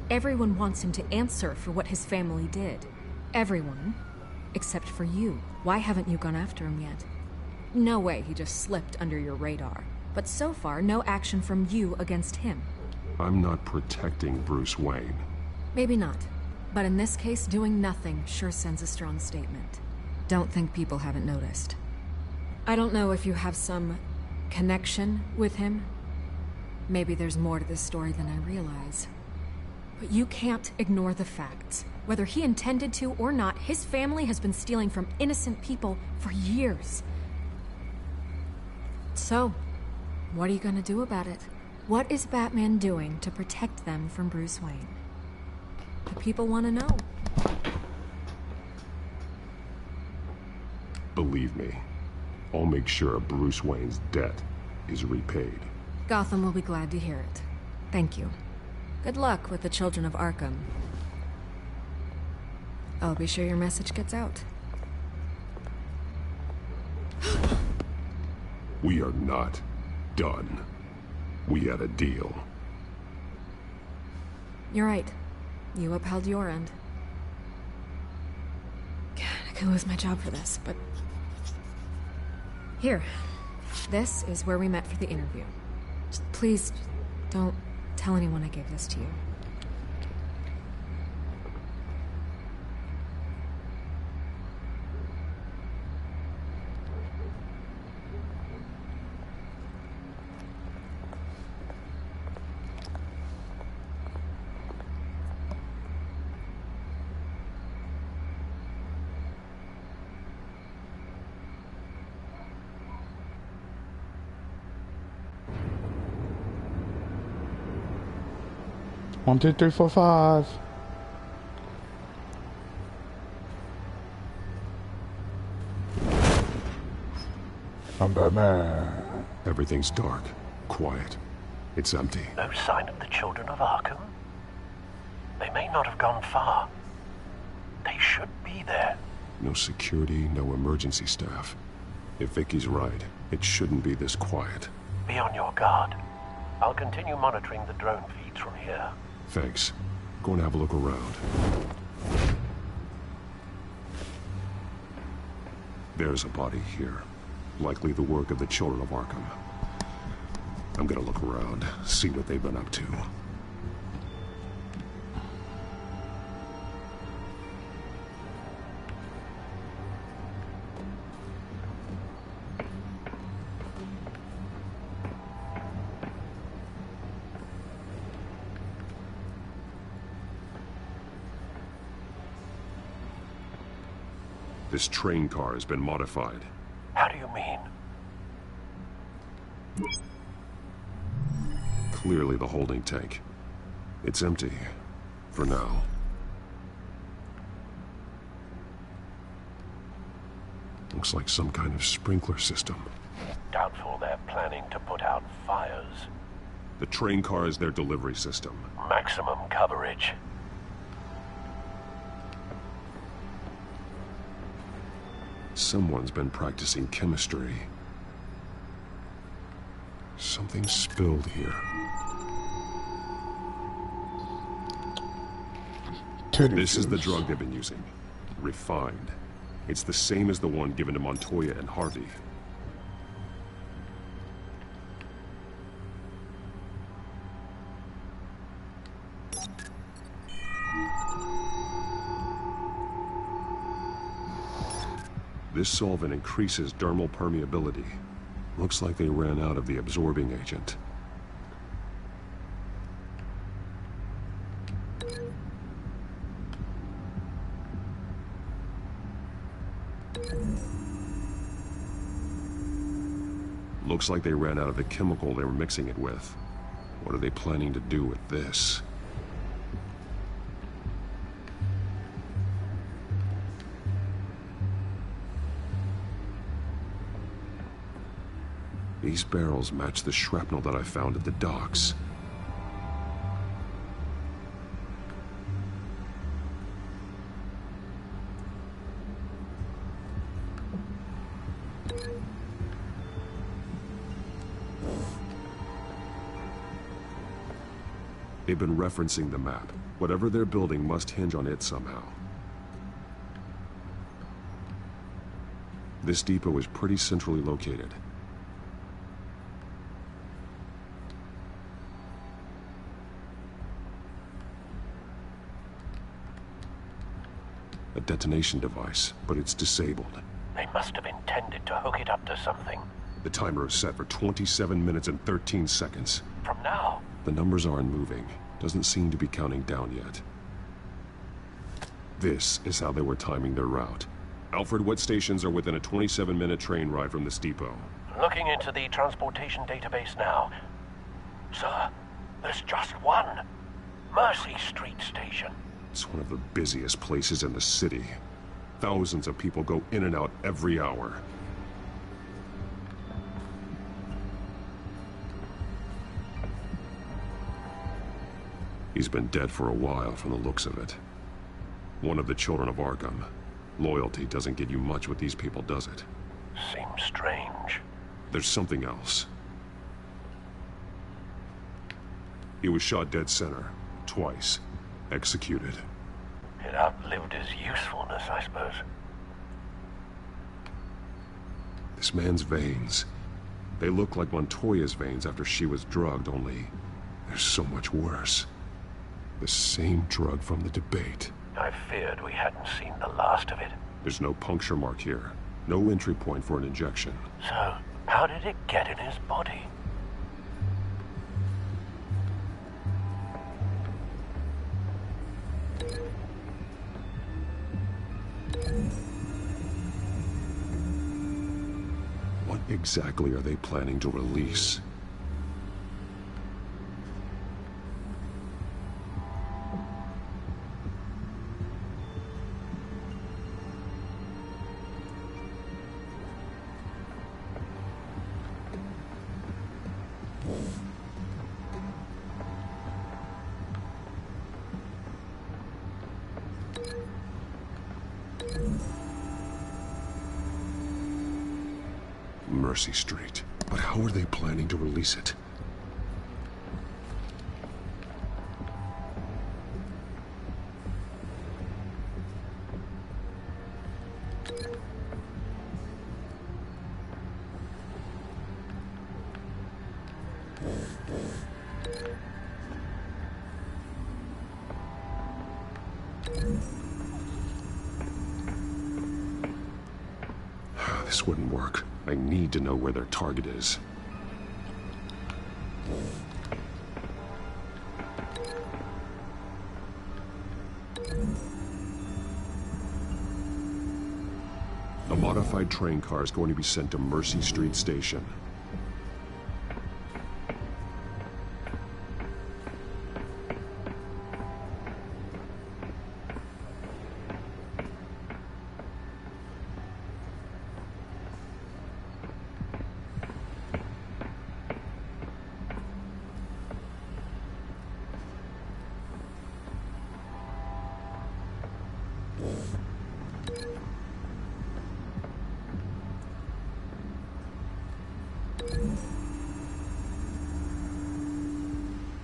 Everyone wants him to answer for what his family did. Everyone, except for you. Why haven't you gone after him yet? No way he just slipped under your radar. But so far, no action from you against him. I'm not protecting Bruce Wayne. Maybe not. But in this case, doing nothing sure sends a strong statement. Don't think people haven't noticed. I don't know if you have some connection with him. Maybe there's more to this story than I realize. But you can't ignore the facts. Whether he intended to or not, his family has been stealing from innocent people for years. So, what are you gonna do about it? What is Batman doing to protect them from Bruce Wayne? The people want to know. Believe me, I'll make sure Bruce Wayne's debt is repaid. Gotham will be glad to hear it. Thank you. Good luck with the children of Arkham. I'll be sure your message gets out. We are not done. We had a deal. You're right. You upheld your end. God, I could lose my job for this, but... Here. This is where we met for the interview. Just please, don't tell anyone I gave this to you. One, two, three, four, five. I'm Batman. Everything's dark, quiet. It's empty. No sign of the children of Arkham? They may not have gone far. They should be there. No security, no emergency staff. If Vicky's right, it shouldn't be this quiet. Be on your guard. I'll continue monitoring the drone feeds from here. Thanks. Go and have a look around. There's a body here. Likely the work of the children of Arkham. I'm gonna look around, see what they've been up to. This train car has been modified. How do you mean? Clearly the holding tank. It's empty. For now. Looks like some kind of sprinkler system. Doubtful they're planning to put out fires. The train car is their delivery system. Maximum coverage. Someone's been practicing chemistry. Something spilled here. This is the drug they've been using. Refined. It's the same as the one given to Montoya and Harvey. This solvent increases dermal permeability. Looks like they ran out of the absorbing agent. Looks like they ran out of the chemical they were mixing it with. What are they planning to do with this? These barrels match the shrapnel that I found at the docks. They've been referencing the map. Whatever they're building must hinge on it somehow. This depot is pretty centrally located. A detonation device, but it's disabled. They must have intended to hook it up to something. The timer is set for 27 minutes and 13 seconds. from now? The numbers aren't moving. Doesn't seem to be counting down yet. This is how they were timing their route. Alfred, what stations are within a 27-minute train ride from this depot? Looking into the transportation database now. Sir, there's just one. Mercy Street Station. It's one of the busiest places in the city. Thousands of people go in and out every hour. He's been dead for a while from the looks of it. One of the children of Arkham. Loyalty doesn't get you much with these people, does it? Seems strange. There's something else. He was shot dead center. Twice. Executed. It outlived his usefulness, I suppose. This man's veins. They look like Montoya's veins after she was drugged, only they're so much worse. The same drug from the debate. I feared we hadn't seen the last of it. There's no puncture mark here. No entry point for an injection. So, how did it get in his body? What exactly are they planning to release? Mercy Street. But how are they planning to release it? This wouldn't work. I need to know where their target is. A modified train car is going to be sent to Mercy Street Station.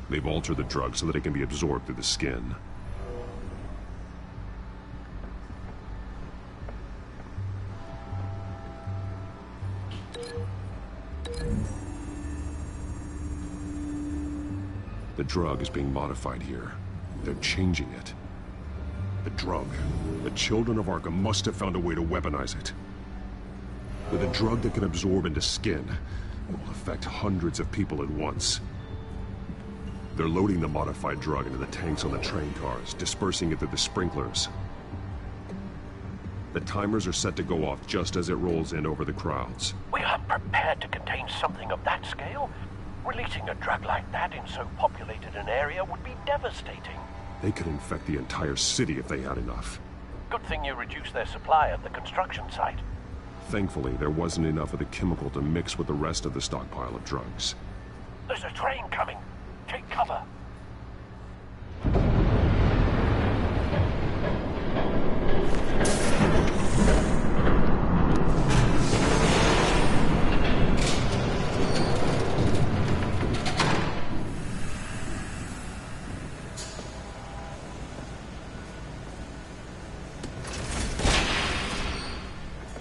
They've altered the drug so that it can be absorbed through the skin. The drug is being modified here. They're changing it. The drug. The children of Arkham must have found a way to weaponize it. With a drug that can absorb into skin, it will affect hundreds of people at once. They're loading the modified drug into the tanks on the train cars, dispersing it through the sprinklers. The timers are set to go off just as it rolls in over the crowds. We aren't prepared to contain something of that scale. Releasing a drug like that in so populated an area would be devastating. They could infect the entire city if they had enough. Good thing you reduced their supply at the construction site. Thankfully, there wasn't enough of the chemical to mix with the rest of the stockpile of drugs. There's a train coming. Take cover.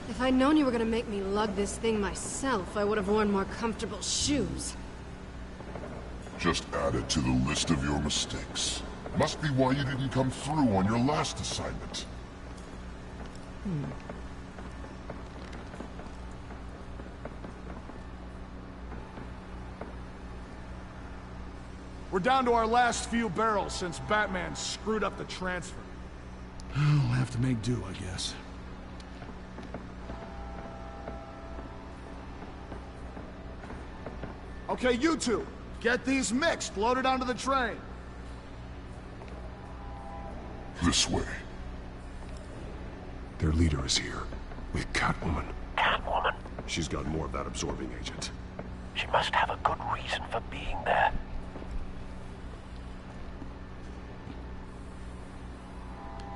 If I'd known you were gonna make me lug this thing myself, I would have worn more comfortable shoes. Just add it to the list of your mistakes. Must be why you didn't come through on your last assignment. We're down to our last few barrels since Batman screwed up the transfer. We'll have to make do, I guess. Okay, you two, get these mixed, loaded onto the train. This way. Their leader is here, with Catwoman. Catwoman? She's got more of that absorbing agent. She must have a good reason for being there.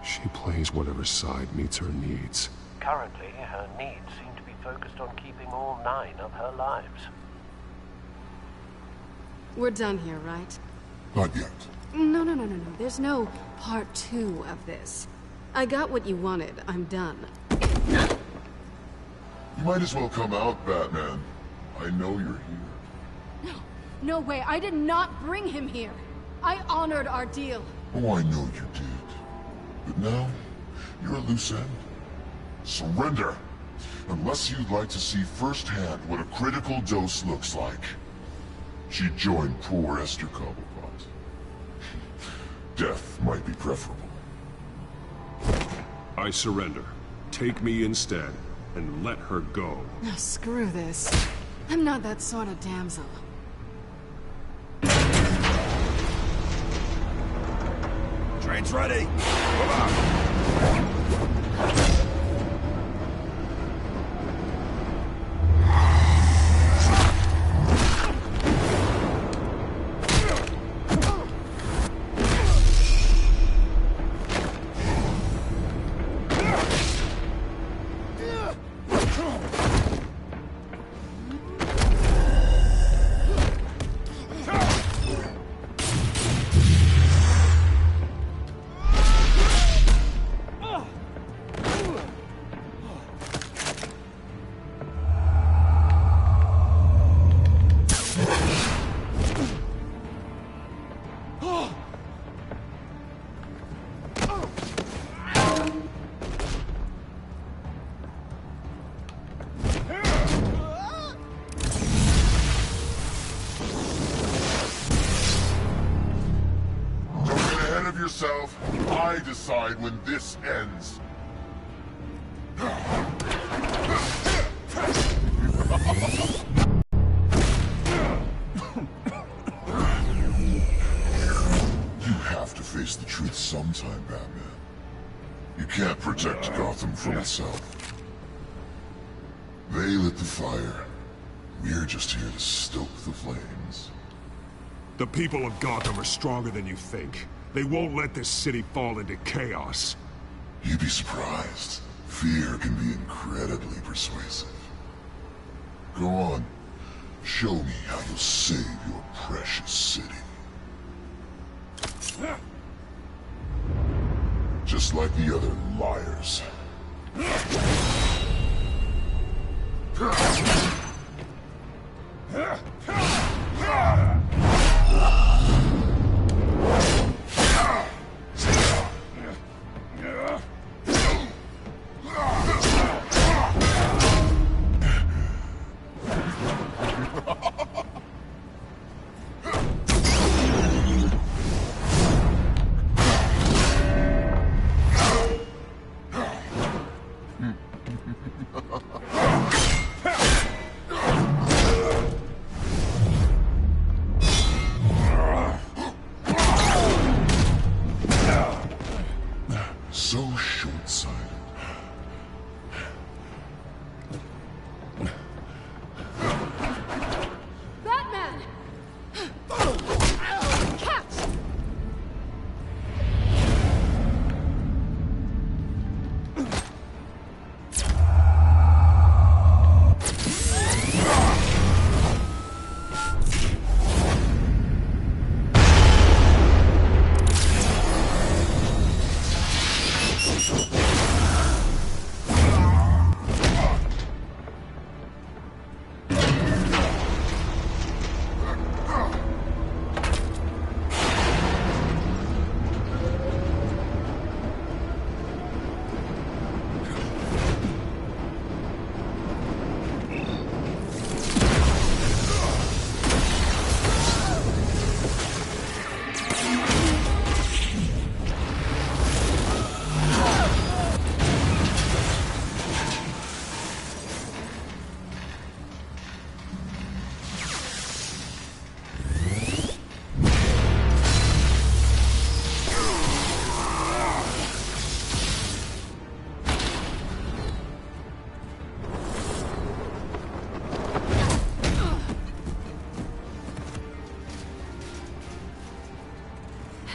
She plays whatever side meets her needs. Currently, her needs seem to be focused on keeping all 9 of her lives. We're done here, right? Not yet. No. There's no part 2 of this. I got what you wanted. I'm done. You might as well come out, Batman. I know you're here. No way. I did not bring him here. I honored our deal. Oh, I know you did. But now, you're a loose end. Surrender! Unless you'd like to see firsthand what a critical dose looks like. She joined poor Esther Cobblepot. Death might be preferable. I surrender. Take me instead, and let her go. No, screw this. I'm not that sort of damsel. Train's ready! Come on! Yourself. I decide when this ends. You have to face the truth sometime, Batman. You can't protect Gotham from itself. They lit the fire. We're just here to stoke the flames. The people of Gotham are stronger than you think. They won't let this city fall into chaos. You'd be surprised. Fear can be incredibly persuasive. Go on. Show me how you'll save your precious city. Just like the other liars.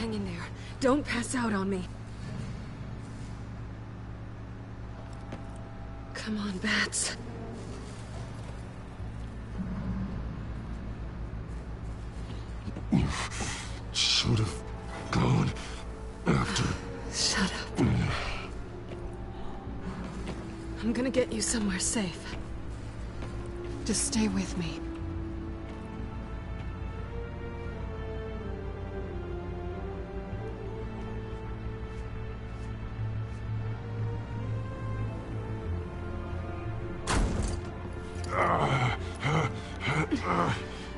Hang in there. Don't pass out on me. Come on, Bats. You should have gone after... Shut up. I'm gonna get you somewhere safe. Just stay with me.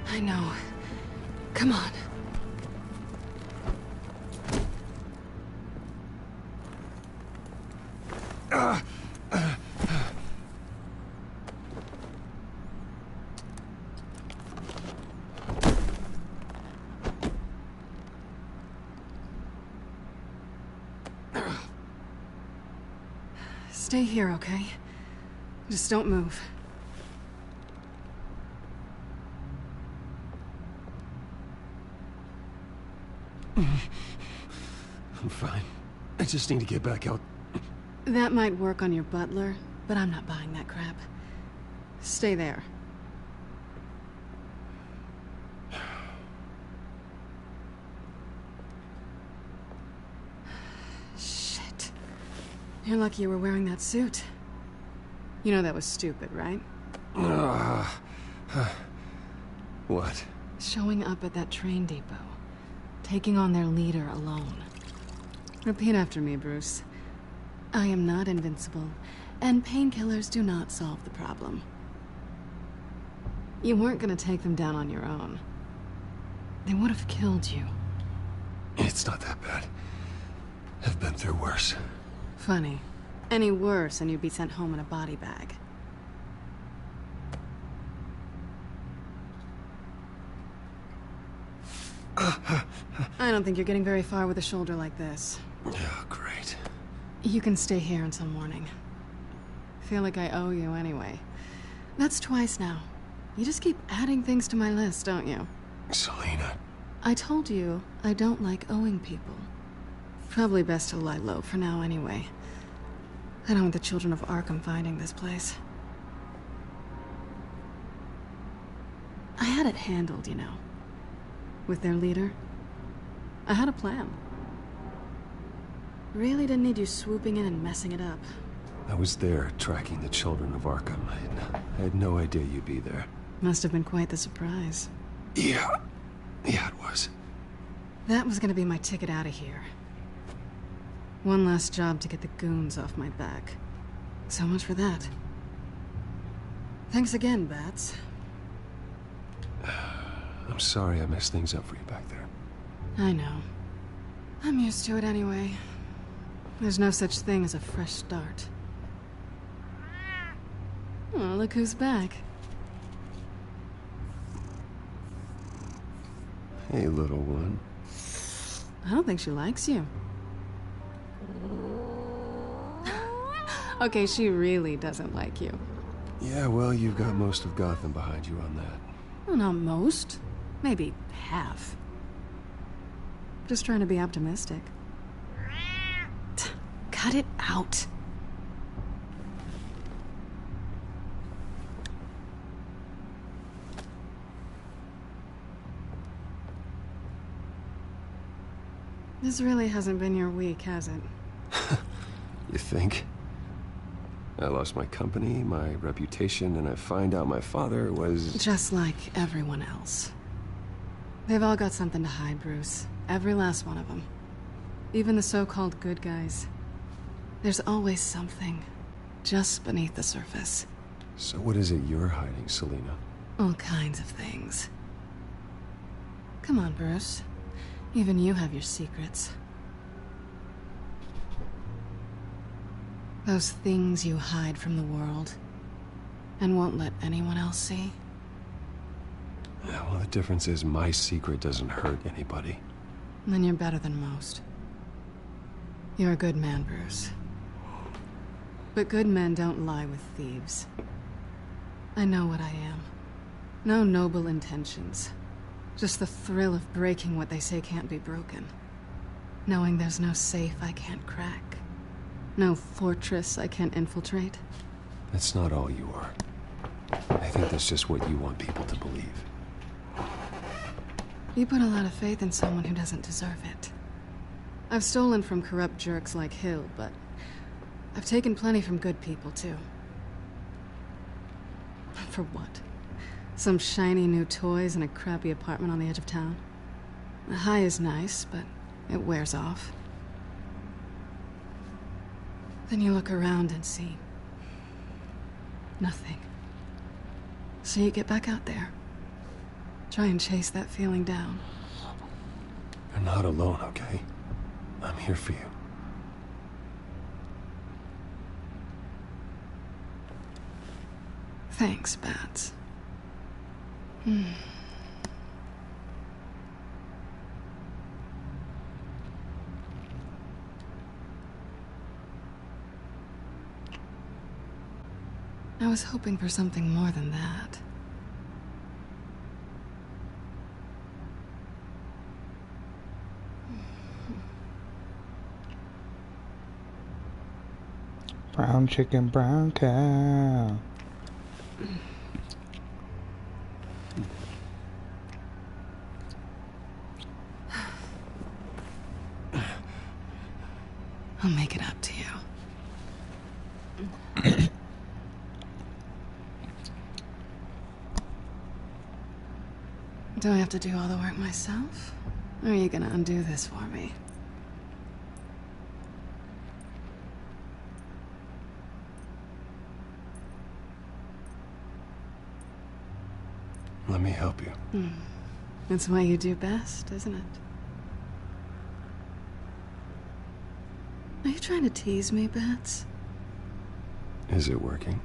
I know. Come on. Stay here, okay? Just don't move. I'm fine. I just need to get back out. That might work on your butler, but I'm not buying that crap. Stay there. Shit. You're lucky you were wearing that suit. You know that was stupid, right? What? Showing up at that train depot. Taking on their leader alone. Repeat after me, Bruce. I am not invincible, and painkillers do not solve the problem. You weren't gonna take them down on your own. They would have killed you. It's not that bad. I've been through worse. Funny. Any worse and you'd be sent home in a body bag. I don't think you're getting very far with a shoulder like this. Oh, great. You can stay here until morning. Feel like I owe you anyway. That's twice now. You just keep adding things to my list, don't you? Selina. I told you I don't like owing people. Probably best to lie low for now anyway. I don't want the children of Arkham finding this place. I had it handled, you know. With their leader. I had a plan. Really didn't need you swooping in and messing it up. I was there, tracking the children of Arkham. I had no idea you'd be there. Must have been quite the surprise. Yeah, it was. That was gonna be my ticket out of here. One last job to get the goons off my back. So much for that. Thanks again, Bats. I'm sorry I messed things up for you back there. I know. I'm used to it anyway. There's no such thing as a fresh start. Oh, look who's back. Hey, little one. I don't think she likes you. Okay, she really doesn't like you. Yeah, well, you've got most of Gotham behind you on that. Well, not most. Maybe half. Just trying to be optimistic. Cut it out. This really hasn't been your week, has it? You think? I lost my company, my reputation, and I find out my father was... Just like everyone else. They've all got something to hide, Bruce. Every last one of them. Even the so-called good guys. There's always something, just beneath the surface. So what is it you're hiding, Selina? All kinds of things. Come on, Bruce. Even you have your secrets. Those things you hide from the world and won't let anyone else see. Yeah, well, the difference is my secret doesn't hurt anybody. Then you're better than most. You're a good man, Bruce. But good men don't lie with thieves. I know what I am. No noble intentions. Just the thrill of breaking what they say can't be broken. Knowing there's no safe I can't crack. No fortress I can't infiltrate. That's not all you are. I think that's just what you want people to believe. You put a lot of faith in someone who doesn't deserve it. I've stolen from corrupt jerks like Hill, but I've taken plenty from good people, too. For what? Some shiny new toys and a crappy apartment on the edge of town? The high is nice, but it wears off. Then you look around and see nothing. So you get back out there. Try and chase that feeling down. You're not alone, okay? I'm here for you. Thanks, Bats. I was hoping for something more than that. Brown chicken, brown cow. I'll make it up to you. Do I have to do all the work myself? Or are you gonna undo this for me? Let me help you. That's what you do best, isn't it? Are you trying to tease me, Bats? Is it working?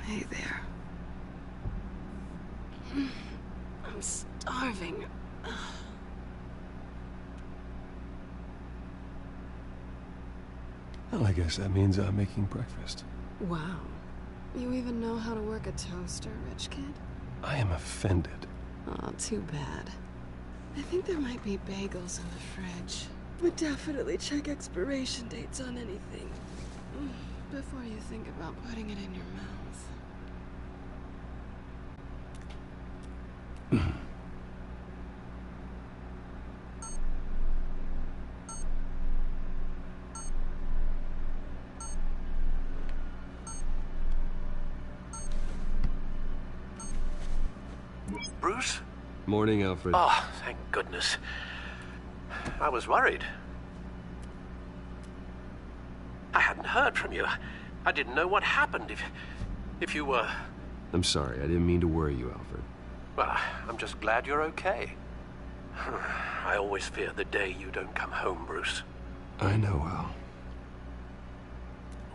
Hey there. I'm starving. Well, I guess that means I'm making breakfast. Wow. You even know how to work a toaster, rich kid? I am offended. Oh, too bad. I think there might be bagels in the fridge. But definitely check expiration dates on anything before you think about putting it in your mouth. Bruce? Morning, Alfred. Oh, thank goodness. I was worried. I hadn't heard from you. I didn't know what happened if you were... I'm sorry, I didn't mean to worry you, Alfred. Well, I'm just glad you're okay. I always fear the day you don't come home, Bruce. I know, Al.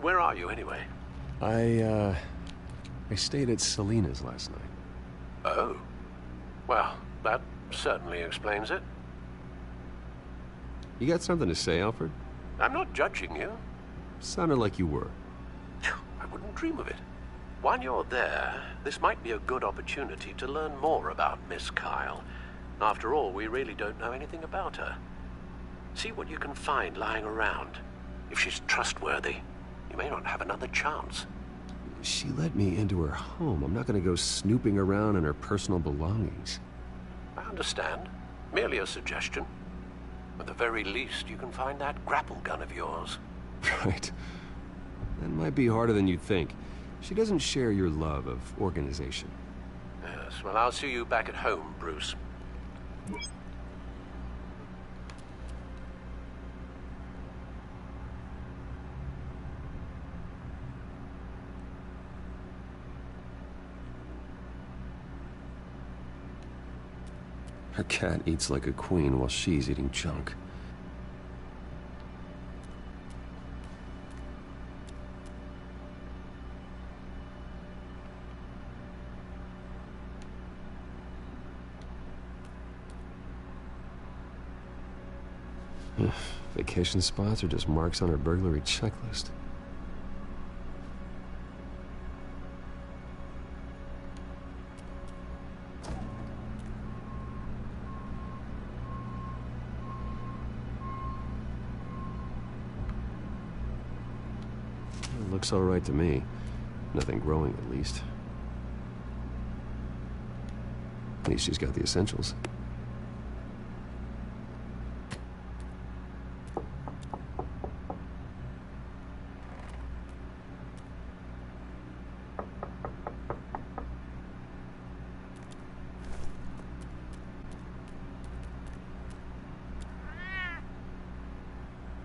Where are you, anyway? I stayed at Selena's last night. Oh. Well, that certainly explains it. You got something to say, Alfred? I'm not judging you. Sounded like you were. I wouldn't dream of it. While you're there, this might be a good opportunity to learn more about Miss Kyle. After all, we really don't know anything about her. See what you can find lying around. If she's trustworthy, you may not have another chance. She let me into her home. I'm not going to go snooping around in her personal belongings. I understand. Merely a suggestion. At the very least, you can find that grapple gun of yours. Right. That might be harder than you'd think. She doesn't share your love of organization. Yes, well, I'll see you back at home, Bruce. Her cat eats like a queen while she's eating junk. Vacation spots are just marks on her burglary checklist. Looks all right to me. Nothing growing, at least. At least she's got the essentials.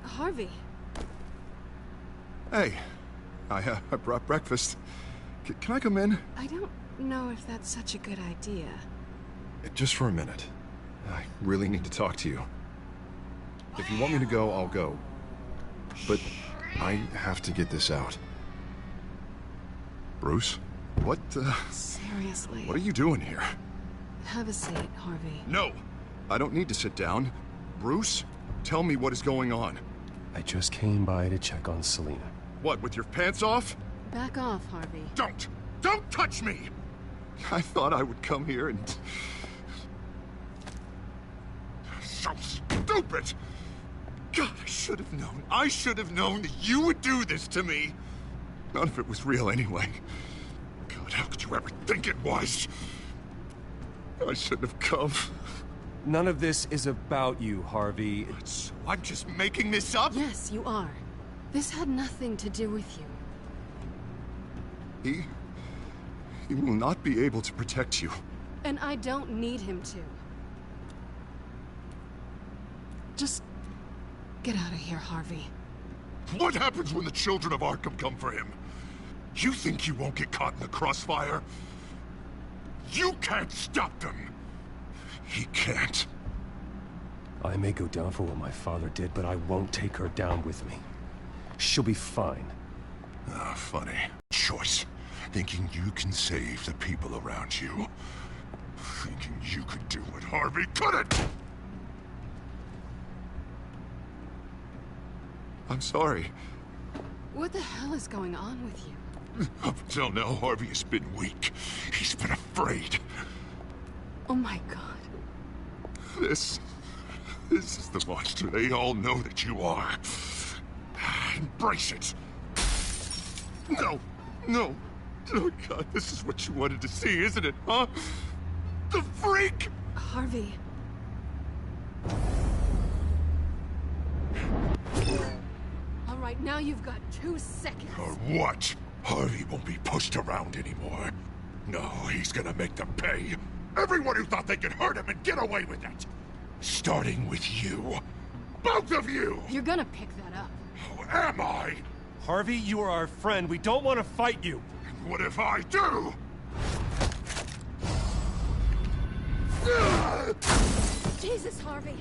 Harvey. Hey, I brought breakfast. Can I come in? I don't know if that's such a good idea. Just for a minute. I really need to talk to you. If you want me to go, I'll go. But I have to get this out. Bruce? What, Seriously. What are you doing here? Have a seat, Harvey. No! I don't need to sit down. Bruce, tell me what is going on. I just came by to check on Selina. What, with your pants off? Back off, Harvey. Don't! Don't touch me! I thought I would come here and... So stupid! God, I should have known. I should have known that you would do this to me. None of it was real anyway. God, how could you ever think it was? I shouldn't have come. None of this is about you, Harvey. So I'm just making this up? Yes, you are. This had nothing to do with you. He will not be able to protect you. And I don't need him to. Just get out of here, Harvey. What happens when the children of Arkham come for him? You think you won't get caught in the crossfire? You can't stop them. He can't. I may go down for what my father did, but I won't take her down with me. She'll be fine. Ah, funny. Choice. Thinking you can save the people around you. Thinking you could do what Harvey couldn't! I'm sorry. What the hell is going on with you? Up until now, Harvey has been weak. He's been afraid. Oh my God. This is the monster they all know that you are. Embrace it. No, no. Oh God, this is what you wanted to see, isn't it, huh? The freak! Harvey. All right, now you've got 2 seconds. Or what? Harvey won't be pushed around anymore. No, he's gonna make them pay. Everyone who thought they could hurt him and get away with it. Starting with you. Both of you! You're gonna pick that up. Who am I? Harvey, you are our friend. We don't want to fight you. And what if I do? Jesus, Harvey.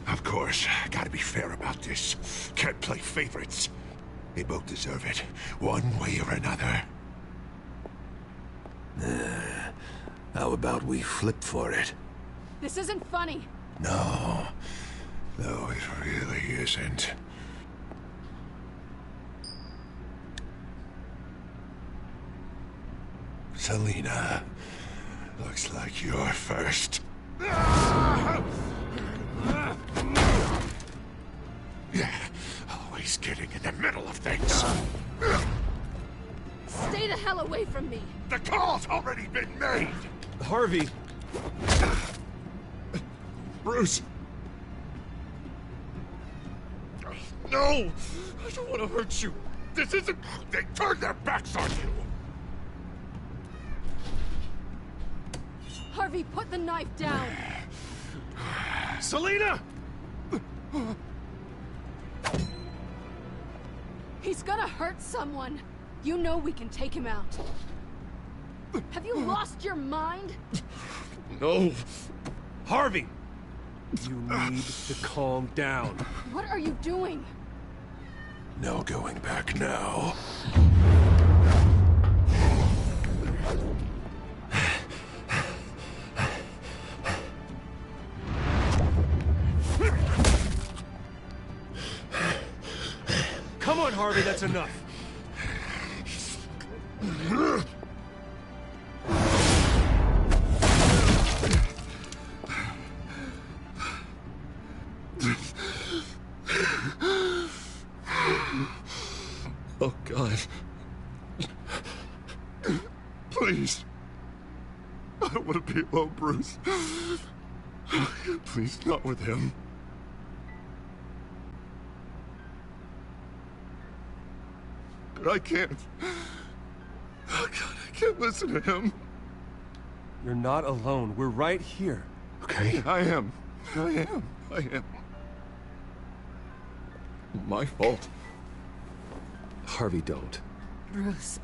Of course, gotta be fair about this. Can't play favorites. They both deserve it, one way or another. How about we flip for it? This isn't funny. No. No, it really isn't. Selina, looks like you're first. Always getting in the middle of things. Stay the hell away from me. The call's already been made. Harvey. Bruce. No! I don't want to hurt you. This isn't... They turned their backs on you. Harvey, put the knife down. Selina! He's gonna hurt someone. You know we can take him out. Have you lost your mind? No. Harvey! You need to calm down. What are you doing? No going back now. Come on, Harvey, that's enough. Oh, God. Please. I don't want to be alone, Bruce. Please, not with him. But I can't. Oh, God, I can't listen to him. You're not alone. We're right here. Okay? I am. My fault. Harvey, don't. Bruce,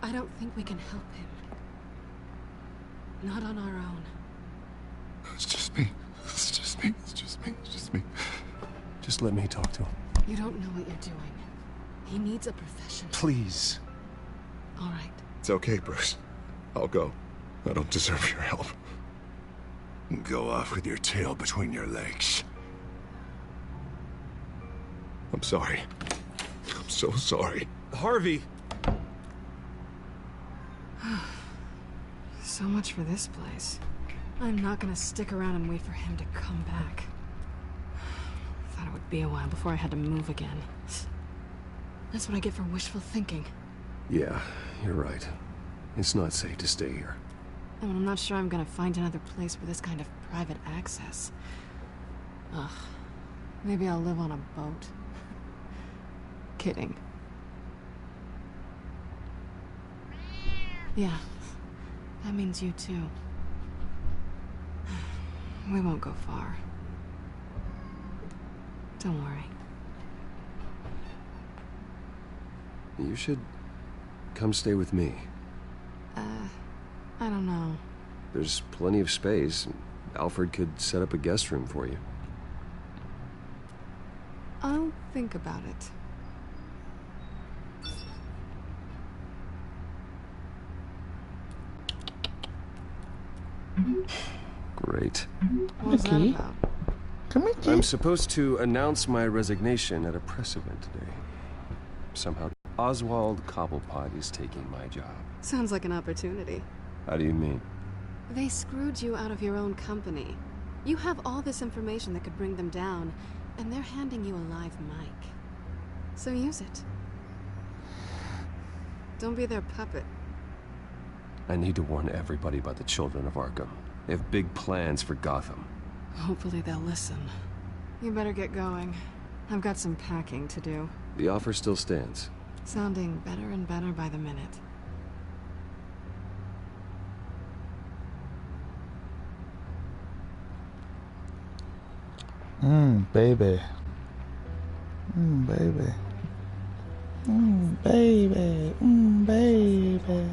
I don't think we can help him. Not on our own. It's just me. Just let me talk to him. You don't know what you're doing. He needs a professional. Please. All right. It's okay, Bruce. I'll go. I don't deserve your help. Go off with your tail between your legs. I'm sorry. I'm so sorry. Harvey! So much for this place. I'm not gonna stick around and wait for him to come back. Thought it would be a while before I had to move again. That's what I get for wishful thinking. Yeah, you're right. It's not safe to stay here. And I'm not sure I'm gonna find another place with this kind of private access. Ugh. Maybe I'll live on a boat. Kidding. Yeah. That means you too. We won't go far. Don't worry. You should come stay with me. I don't know. There's plenty of space. Alfred could set up a guest room for you. I'll think about it. Great. What was that about? I'm supposed to announce my resignation at a press event today. Somehow, Oswald Cobblepot is taking my job. Sounds like an opportunity. How do you mean? They screwed you out of your own company. You have all this information that could bring them down, and they're handing you a live mic. So use it. Don't be their puppet. I need to warn everybody about the Children of Arkham. They have big plans for Gotham. Hopefully they'll listen. You better get going. I've got some packing to do. The offer still stands. Sounding better and better by the minute. Baby. Baby. Baby. Baby.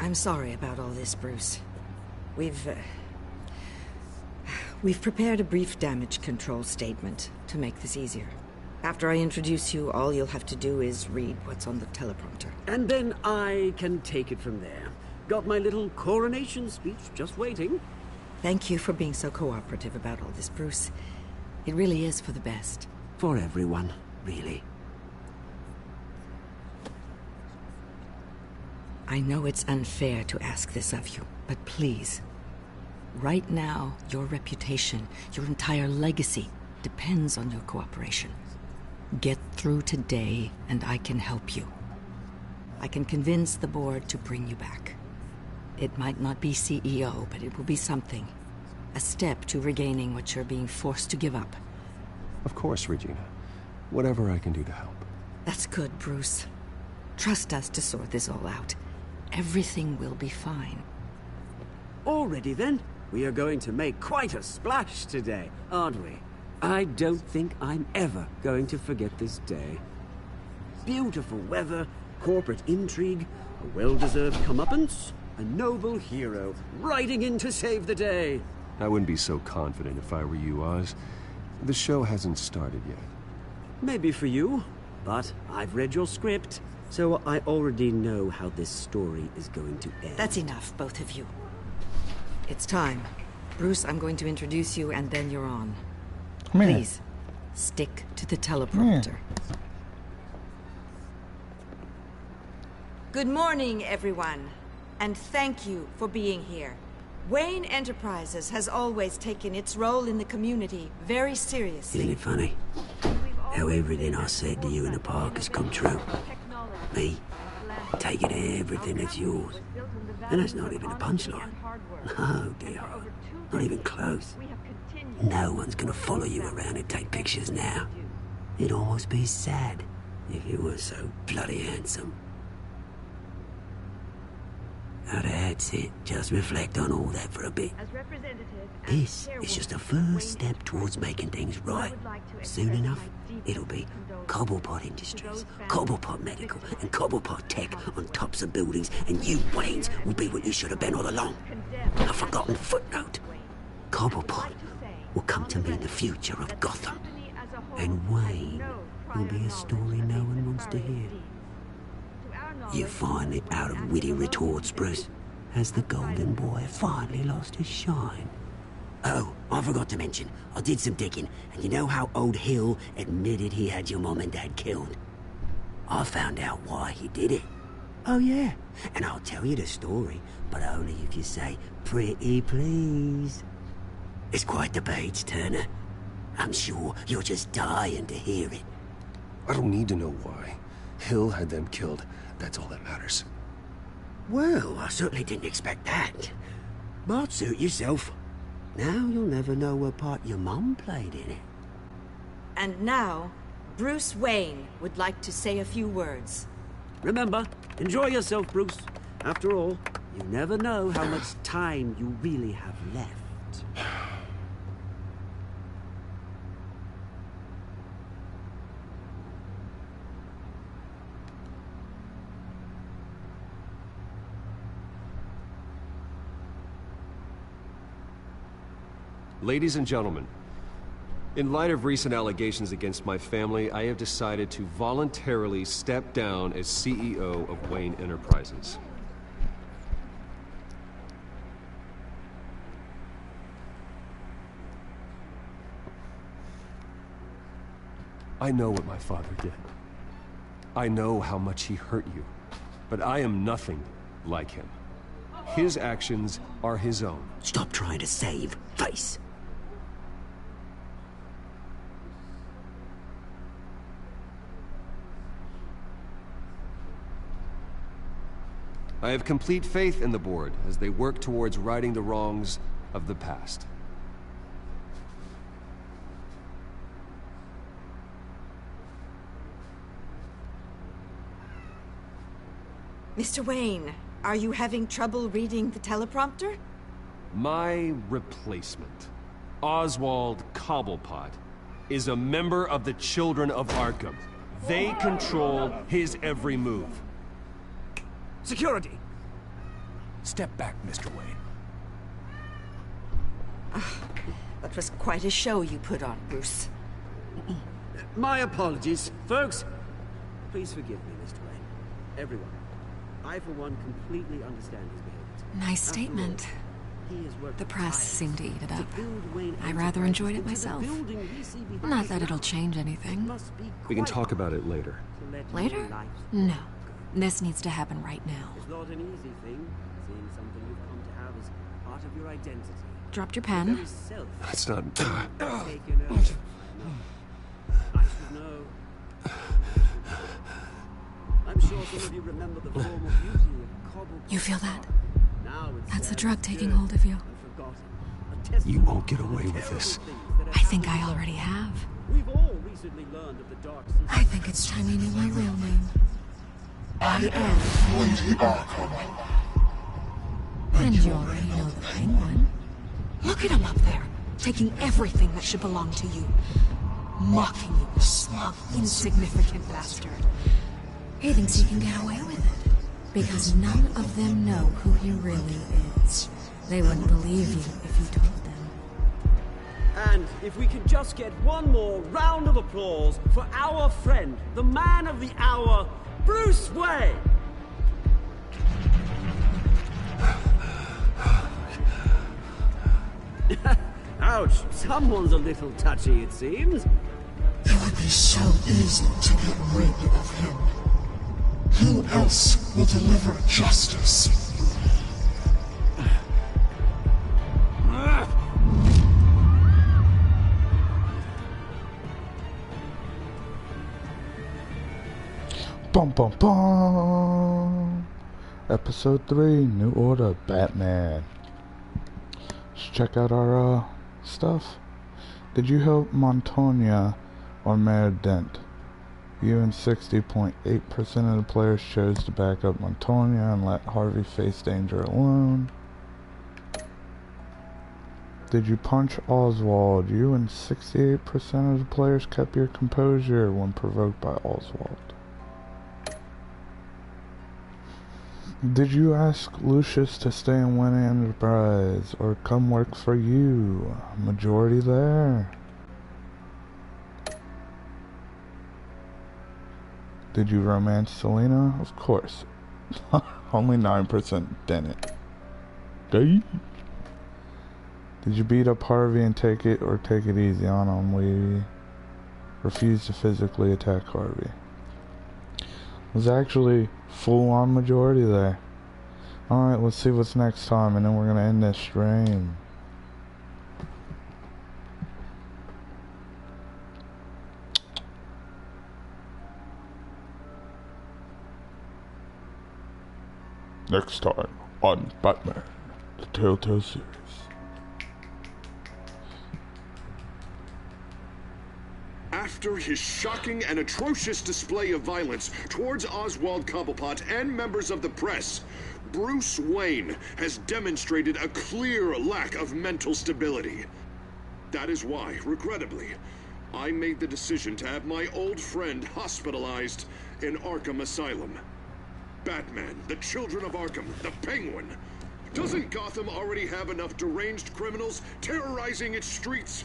I'm sorry about all this, Bruce. We've prepared a brief damage control statement to make this easier. After I introduce you, all you'll have to do is read what's on the teleprompter. And then I can take it from there. Got my little coronation speech just waiting. Thank you for being so cooperative about all this, Bruce. It really is for the best. For everyone, really. I know it's unfair to ask this of you, but please. Right now, your reputation, your entire legacy, depends on your cooperation. Get through today, and I can help you. I can convince the board to bring you back. It might not be CEO, but it will be something. A step to regaining what you're being forced to give up. Of course, Regina. Whatever I can do to help. That's good, Bruce. Trust us to sort this all out. Everything will be fine. Already then, we are going to make quite a splash today, aren't we? I don't think I'm ever going to forget this day. Beautiful weather, corporate intrigue, a well-deserved comeuppance, a noble hero riding in to save the day. I wouldn't be so confident if I were you, Oz. The show hasn't started yet. Maybe for you, but I've read your script, so I already know how this story is going to end. That's enough, both of you. It's time. Bruce, I'm going to introduce you, and then you're on. Please, stick to the teleprompter. Good morning, everyone, and thank you for being here. Wayne Enterprises has always taken its role in the community very seriously. Isn't it funny? How everything I said to you in the park has come true. Me, taking everything that's yours. And that's not even a punchline. No, dear. Not even close. No one's gonna follow you around and take pictures now. It'd almost be sad if you were so bloody handsome. Now that's it. Just reflect on all that for a bit. This is just a first step towards making things right. Soon enough, it'll be Cobblepot Industries, Cobblepot Medical, and Cobblepot Tech on tops of buildings, and you, Waynes, will be what you should have been all along. A forgotten footnote. Cobblepot will come to mean the future of Gotham. And Wayne will be a story no one wants to hear. You finally out of witty retorts, Bruce. Has the golden boy finally lost his shine? Oh, I forgot to mention, I did some digging, and you know how old Hill admitted he had your mom and dad killed? I found out why he did it. Oh yeah, and I'll tell you the story, but only if you say, pretty please. It's quite the page turner. I'm sure you're just dying to hear it. I don't need to know why. Hill had them killed. That's all that matters. Well, I certainly didn't expect that. But suit yourself. Now you'll never know what part your mum played in it. And now, Bruce Wayne would like to say a few words. Remember, enjoy yourself, Bruce. After all, you never know how much time you really have left. Ladies and gentlemen, in light of recent allegations against my family, I have decided to voluntarily step down as CEO of Wayne Enterprises. I know what my father did. I know how much he hurt you, but I am nothing like him. His actions are his own. Stop trying to save face. I have complete faith in the board as they work towards righting the wrongs of the past. Mr. Wayne, are you having trouble reading the teleprompter? My replacement, Oswald Cobblepot, is a member of the Children of Arkham. They control his every move. Security! Step back, Mr. Wayne. That was quite a show you put on, Bruce. My apologies, folks. Please forgive me, Mr. Wayne. Everyone. I, for one, completely understand his behavior. Nice statement. The press seemed to eat it up. I rather enjoyed it myself. Not that it'll change anything. We can talk about it later. Later? No. This needs to happen right now. It's not an easy thing, seeing something you've come to have as part of your identity. Dropped your pen? That's not... I should know. I'm sure some of you remember the formal beauty of Cobblepot. You feel that? Now it's That's the drug taking hold of you. forgotten. A You won't get away with this. I think I already have. I think it's time you knew my real name. I am Lady Arkham. And you already know the Penguin. Look at him up there, taking everything that should belong to you. Mocking you, a smug, insignificant bastard. He thinks he can get away with it, because none of them know who he really is. They wouldn't believe you if you told them. And if we could just get one more round of applause for our friend, the man of the hour, Bruce Wayne! Ouch, someone's a little touchy, it seems. It would be so easy to get rid of him. Who else will deliver justice? Bum bum bum. Episode 3, New Order, Batman. Let's check out our stuff. Did you help Montoya or Mayor Dent? You and 60.8% of the players chose to back up Montoya and let Harvey face danger alone. Did you punch Oswald? You and 68% of the players kept your composure when provoked by Oswald. Did you ask Lucius to stay in Wayne Enterprise or come work for you? Majority there. Did you romance Selena? Of course. Only 9% didn't. Did you beat up Harvey and take it easy on him? We refused to physically attack Harvey. It was actually full-on majority there. Alright, let's see what's next time, and then we're gonna end this stream. Next time on Batman, the Telltale series. After his shocking and atrocious display of violence towards Oswald Cobblepot and members of the press, Bruce Wayne has demonstrated a clear lack of mental stability. That is why, regrettably, I made the decision to have my old friend hospitalized in Arkham Asylum. Batman, the Children of Arkham, the Penguin. Doesn't Gotham already have enough deranged criminals terrorizing its streets?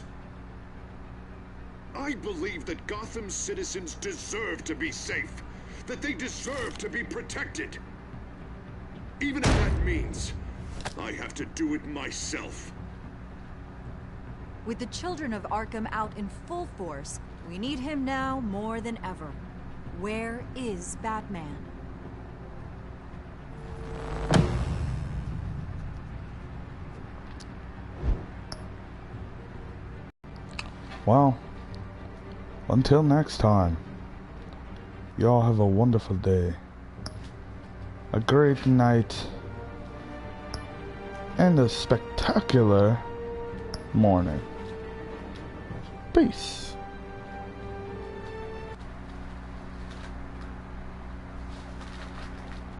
I believe that Gotham's citizens deserve to be safe, that they deserve to be protected. Even if that means I have to do it myself. With the Children of Arkham out in full force, we need him now more than ever. Where is Batman? Well, until next time, y'all have a wonderful day, a great night, and a spectacular morning. Peace.